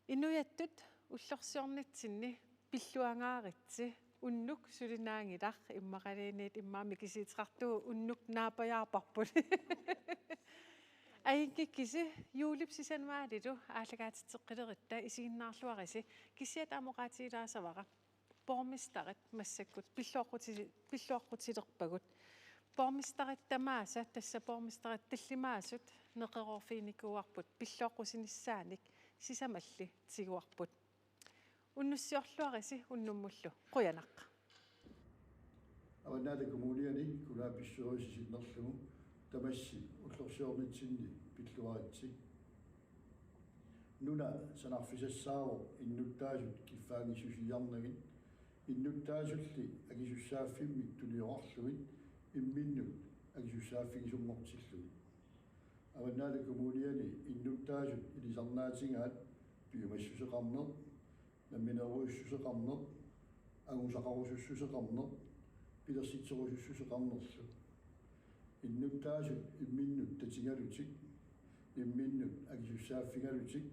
инуяттут уллорсиорнитсинни пиллуангааритси уннук сулинаангилар иммақалиниит иммаами кисиитеқартуу уннук наапаяарпарпут аингиккиси юулипсисанмаалилу аалагаатитеққилеритта исигиннаарлуариси кисиат амоқаатилаасавара пормистарит массаккут пиллуаққутилерпагут пормистарит тамааса тасса пормистарит таллимаасут неқерорфиникуарпут пиллуаққусиниссааник сисамалли тигуарпут уннуссиорлуариси уннуммуллу қуянаққа аванаата коммуниани кулааписсуарисисиннерлугу тамасси уллорсиорнитсинни пиллуаратсик нуна санарфисассааро иннуттаасут киффаангисусиярнагит иннуттаасулли агисуссааффиммик тулиорарлугит имминнут агисуссааффигисуммортиллугит аванаата коммуниани иннуттаасут илисарнаатингаат пиумассусеқарнер намминеруйуссусеқарнер агусақарусуссусеқарнер пилерситсерусуссусеқарнерлу иннуттаасут имминнут татингалутик имминнут агисуссааффигалутик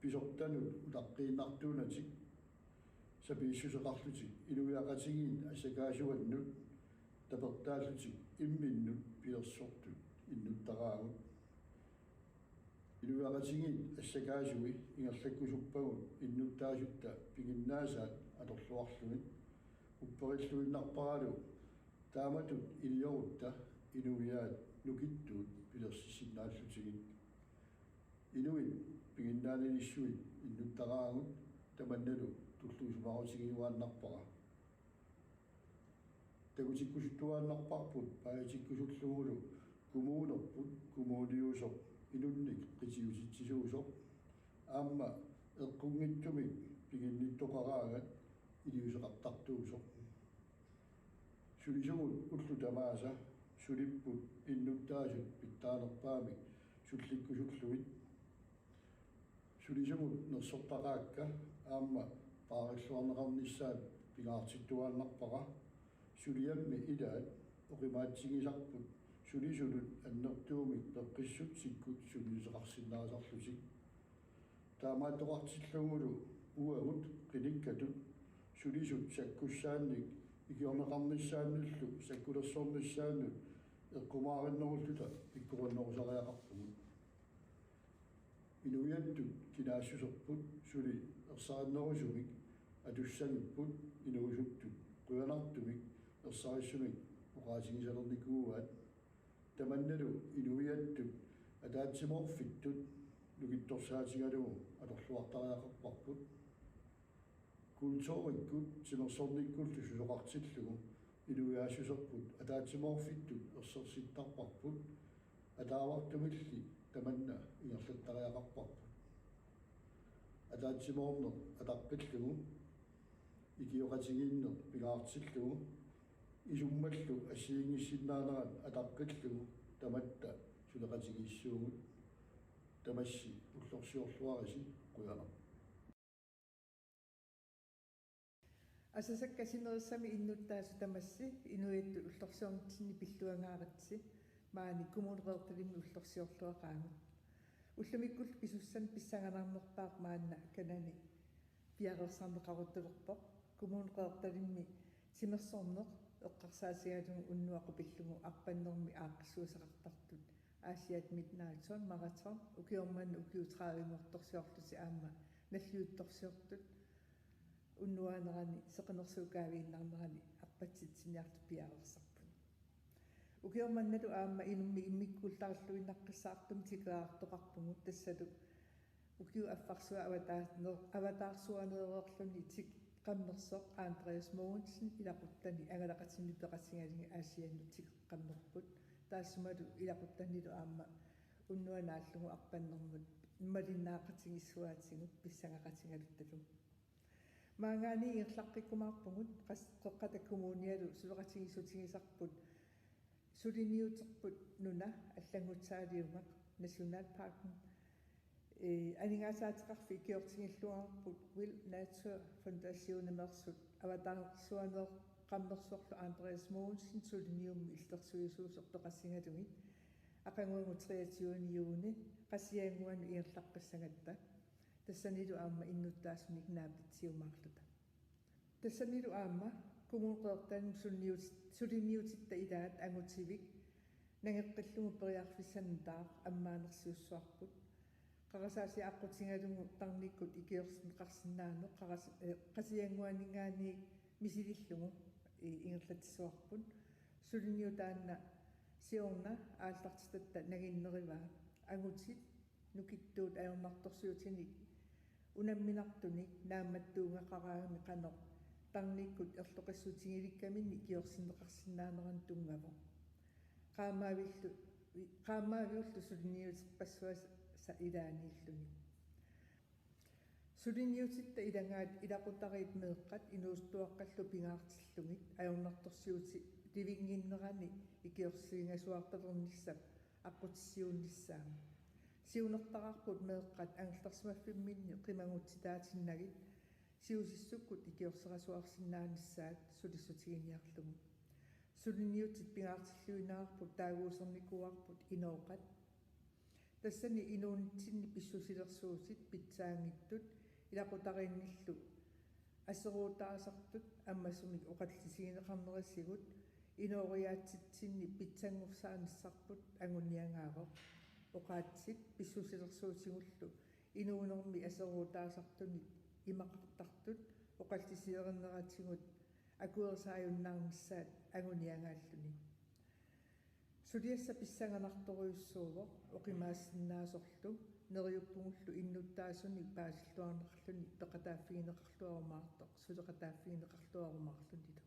писортанут улаққииннартуунатик сапииссусеқарлутик илуиақатигиин ассакаасуаннут тапертааллутик имминнут пилерсортут иннуттараагут илуиақатигиин ассакаасуи ингерлаккусуппагут иннуттаасутта пигиннаасаат аторлуарлугит уппериллуиннарпаралу тааматут илиорутта инуиаат нукиттуут пилерсисиннааллутигит инуит пигиннаанилиссуит иннуттараагут таманналу туллуусумаарутигиуааннарпара тагутиккусуттуааннарпарпут паятиккусуллугулу кумуунерпут кумуулиусоп инунник qitiusitsisuusor аама эққунгитсумик пигинниттоқараагат илиусеқартартуусоқ сулисугут уллу тамааса сулиппут иннуттаасут питтаанерпаамик сулликкусуллугит сулисугут нерсортақаакка аама паариллуарнеқарниссаат пигаартиттуааннарпара сулиамми илаат оқимаатсигисарпут сулисулут аннертуумик пеққиссут сиккут сулисеқарсиннаасарлутик таамааттоқартиллугулу уагут қиниккатут сулисут саккуссаанник икиорнеқарниссааннуллу саккулерсорниссааннут эққумаариннеруллута пиккураннерусариақарпугут инуяттут кинаассусерпут сули ерсааннерусумик атуссагиппут инуусуттут қуянартумик ерсариссумик оқаатигисалерникууаат таманналу инуяттут атаатсиморфиттут лугитторсаатигалугу аторлуартариақарпарпут култориккут симерсорниккуллу сусоқартиллугу инуяасусерпут атаатсиморфиттут ерсерситтарпарпут атаавартумилли таманна ингерлаттариақарпарпут атаатсимоорнер атаққиллугу икиоқатигииннер пигаартиллугу исуммаллу ассиингиссиннаанерат атаққиллугу таматта сулеқатигииссуугут тамасси уллорсиорлуариси қуяна асасаккасинерissami иннуттаасу тамасси инуиатту уллорсиорнитсинни пиллуангааратси маани кумунереэрталимми уллорсиорлуақаангут уллумиккул писуссан писсанганаарнерпаақ маанна канани пиарерсарнеқаруттулерпоқ кумунереэрталимми симерсорнеқ эққарсаасигалугу уннуақу пиллугу арпаннерми ааққиссуусақартартут Asiat midnight marathon ukiorman ukiutraavimortorsiorlusi aamma nalluuttorsiortut unnuanerani seqenersuukaaviinnarnerani arpatsitsiniartu piarersarpun ukiormannalu aamma inummi immikkuullarluinnaqqissaartum tikaartoqarpungut tassalu ukiu affarsua avataarsuaneererluni tik qamnersoq Andreas Mogensen ilaquttani agalaqatinnipeqasingalingi aasiannu tikeqqamnerput таасмалу илақуттаннилу аама уннуанааллугу арпаннэрмут иммалиннаақатигиссуаатигут писсангақатингалутталу маангаани ирлаққиккумаарпугут қеққатаккумууниалу сулеқатигиссутигисарпут сулиниутерпут нуна аллангутсаалиумақ национал паркин анигаасаатеқарфи киортигиллуарпут Will Nature Foundation-мерсут аватаарсуанеэр qamnersorlu Andreas Mogensen sulinium illersuisuusortoqassigalungi aqanguangu 23 juuni qassianguanu iirlaqqissagatta tassanilu aamma innuttaasmik naapitsiumaarluta tassanilu aamma kumuuqeertaanum suliniutitta ilaat angutivik nangeqqillugu periarfissantaaq ammaanersiussuarput qarasaasi aqqutigalungu tarnikkut ikiorsinqarsinnaanu qasianguaningaani misilillugu ингерлатсуарпут сулиниутаанна сиорна ааллартитатта нагиннериваа агутит нукиттуут аернарторсуутиник унамминартуник наамматтуунгақараагами қанер тарниккут ерлоқиссутигиликкаминни киорсинеқарсинааnerан тунгаву qaamaavillу сулиниутеқпассуас са илаанииллуни сулиниутитта иlangaat илақутариит меэққат инуустуаққаллу пингаартиллугит ajornartorsiuti ливингиннерани икиорсигингасуарталерниссап аққутиссиуннissaama сиунертараарпут меэққат ангерлерсимаффимминни қимагутситаатиннагит сиусиссуккут икиорсерасуарсинааниссаат сулиссутигиниарлугу сулиниутит пингаартиллуинаарпут таагуусерникуарпут инооқат тассани инуунитсинни писсусилерсуусит питсаангиттут илақутариинниллу ассеруутаасартут аммассумик оқаллисигинеқарнерассигут иноориаатситсинни питсангурсааниссарпут ангуниангаавоқ оқаатсит писсусилерсуутигуллу инуунерми ассеруутаасартуни имақартартут оқаллисиернератигут акуерсааюннаарнissaат ангуниангааллуни сулиасса писсанганарторуйуссуувоқ оқимаассиннаасорлу нериуппугуллу иннуттаасуник паасиллуарнерлуни пеқатааффигинеқарлуарумаартоқ сулеқатааффигинеқарлуарумаарлунилу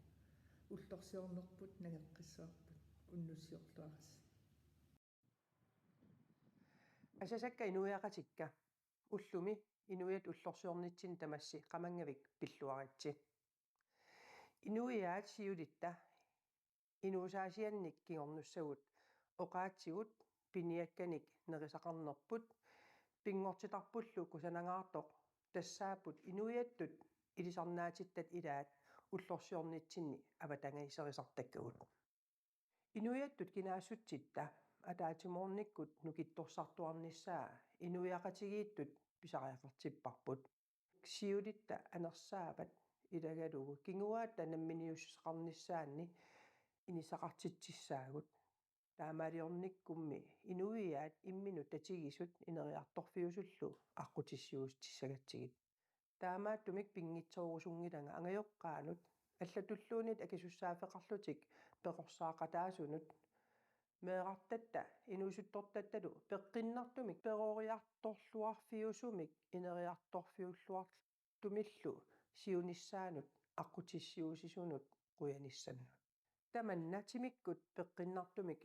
уллорсиорнерпут нагеққиссуарпут уннуссиорлуарас асасакка инуяақатикка уллуми инуят уллорсиорнитсин тамасси қамангавик пиллуаритси инуяат сиулитта инуусаасианник кигорнуссагут оқаатсигут пиниакканик нерисақарнерпут пингортитарпуллу кусанагаартоқ тассаапут инуяттут илисарнаатиттат илаат уллорсиорнитсинни аватангаисерисартаккагут инуяттут кинаассутситта атаатимоорниккут нукитторсартуарниссаа инуяақатигииттут писариақартиппарпут сиулитта анерсаават илагалугу кингуаатта намминиуссеқарниссаанни инисақартитсissaagut таамаалиорниккумми инуиаат иммину татигисут инериарторфиусуллу аққутиссиустиссагатсигит таамааттумик пингитсоорусунгилага ангайоққаанут аллатуллуунит акисуссаафеқарлутик пеқорсаақатаасунут меэқартатта инуусуттортатталу пеққиннартумик перориарторлуарфиусумик инериарторфиуллуартумиллу сиунissaанут аққутиссиусисунут қуянissanнут таманна тимиккут пеққиннартумик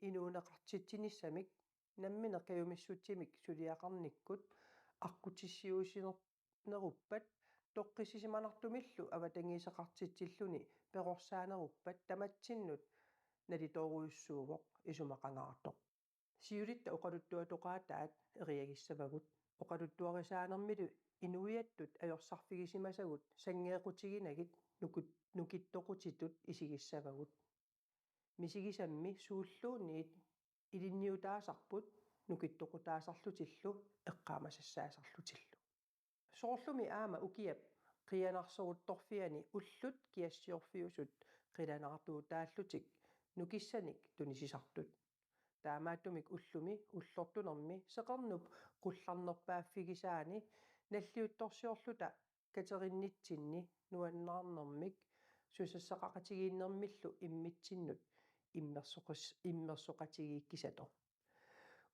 инуунеқартитсинissamик намминеқаюмиссутсимик сулиақарниккут аққутиссиусинернеруппат тоққиссисиманартумиллу аватангисеқартитсиллуни перорсаанеруппат таматсиннут налиторуйуссуувоқ исумақангаартоқ сиулитта оқалуттуатоқаатаат эриагиссавагут оқалуттуарисаанермилу инуиаттут ajorсарфигисимасагут сангеэқутигинагит нукиттоқутитут исигиссавагут мисигисамми сууллуунниит илинниутаасарпут нукиттоқутаасарлутиллу эққаамасассаасарлутиллу соорлуми аама укиап қианарсорутторфиани уллут киассиорфиусут қиланартуутааллутик нукиссаник тунисисартут таамааттумик уллуми уллортунерми сеқарнуп қулларнерпааффигисаани наллиутторсиорлута катериннитсинни нуаннаарнэрмик сусассақақатигииннэрмиллу иммитсиннут иммерсоқатигииккисато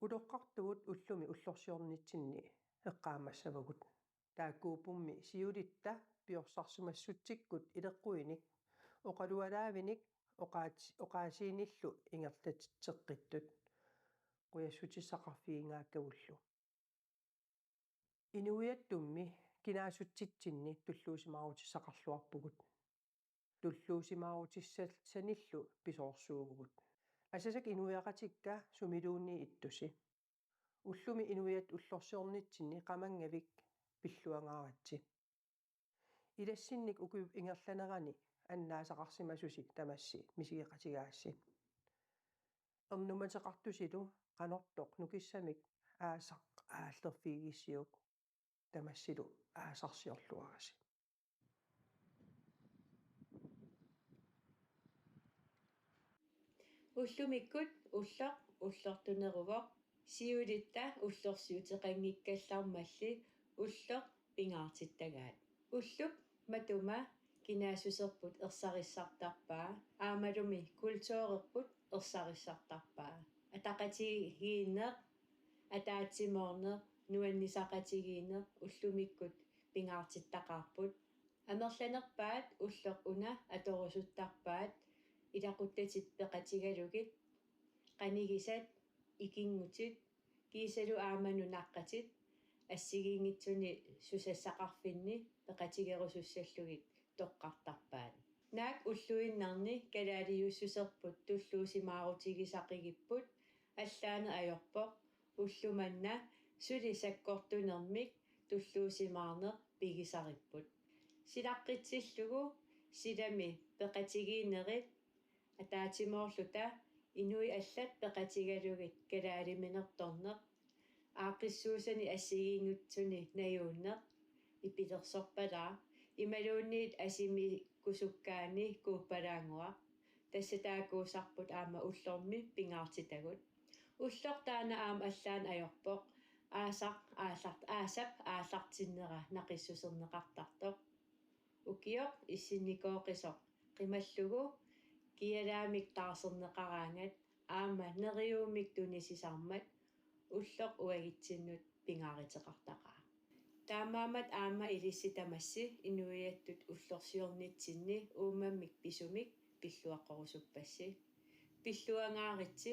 улоққартугут уллуми уллорсиорнитсинни эққаамассавагут тааккуупумми сиулитта пиорсарсумассутсиккут илеққуиник оқалуалаавиник оқаасииниллу ингерлатитсеққиттут қуяссутиссақарфигингааккавуллу инуиаттумми кинаасутситсинни туллуусимаарутиссақарлуарпугут туллуусимаарутиссалсаниллу писоорсуугугут асасак инуяқатикка сумилуунни иттуси уллуми инуят уллорсиорнитсинни қамангавик пиллуангааратси илассинник укуп ингерланерани аннаасақарсимасуси тамасси мисигеқатигаасси эрнуматеқартусилу қанортоқ нукиссамик аасақ ааллерфигиссиук тамассилу аасарсиорлуараси уллумиккут уллоқ уллортунерувоқ сиулитта уллорсиутеқангиккаллармалли уллоқ пингаартиттагаат уллуп матума кинаасусерпут ерсариссартарпаа аамалуми культуурерпут ерсариссартарпаа атақатигиинеқ атаатсимоорнеқ нуаннисақатигиинеқ уллумиккут пингаартиттақарпут Amerlanerpaat ulloq una atorusuttarpaat ilaquttatip peqatigalugit qanigisat ikingutit kiisalu aamanu naqqatit ассигиингитсуни сусассақарфинни пеқатигерусуссаллугит тоққартарпаат наак уллуиннарни калаалиуссусерпут туллуусимаарутигисақигиппут аллаане ajorpoq уллуманна сули саккортунермик туллуусимаарнеқ пигисариппут силаққитсиллугу силами пеқатигиинерит атаатимоорлута инуи аллат пеқатигалугит калаалиминерторнеқ аақиссуусани ассигиингутсуни наюуннеқ ипилерсорпалаа ималуунниит асими кусуккаани кууппалаангуа тассатаакуусарпут аама уллорми пингаартитагут уллортаана аама аллаан ajorpoq аасап ааллартиннера нақиссусернеқартартоқ укиоқ иссинникооқисоқ қималлугу киалаамик таарсернеқараангат аама нериуумик тунисисармат уллоқ уагитсиннут пингааритеқартақаа таамаамат аама илисситамасси инуиаттут уллорсиорнитсинни уумаммик писумик пиллуаққорусуппасси пиллуангааритси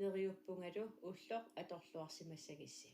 нериуппунгалу уллоқ аторлуарсимассагисси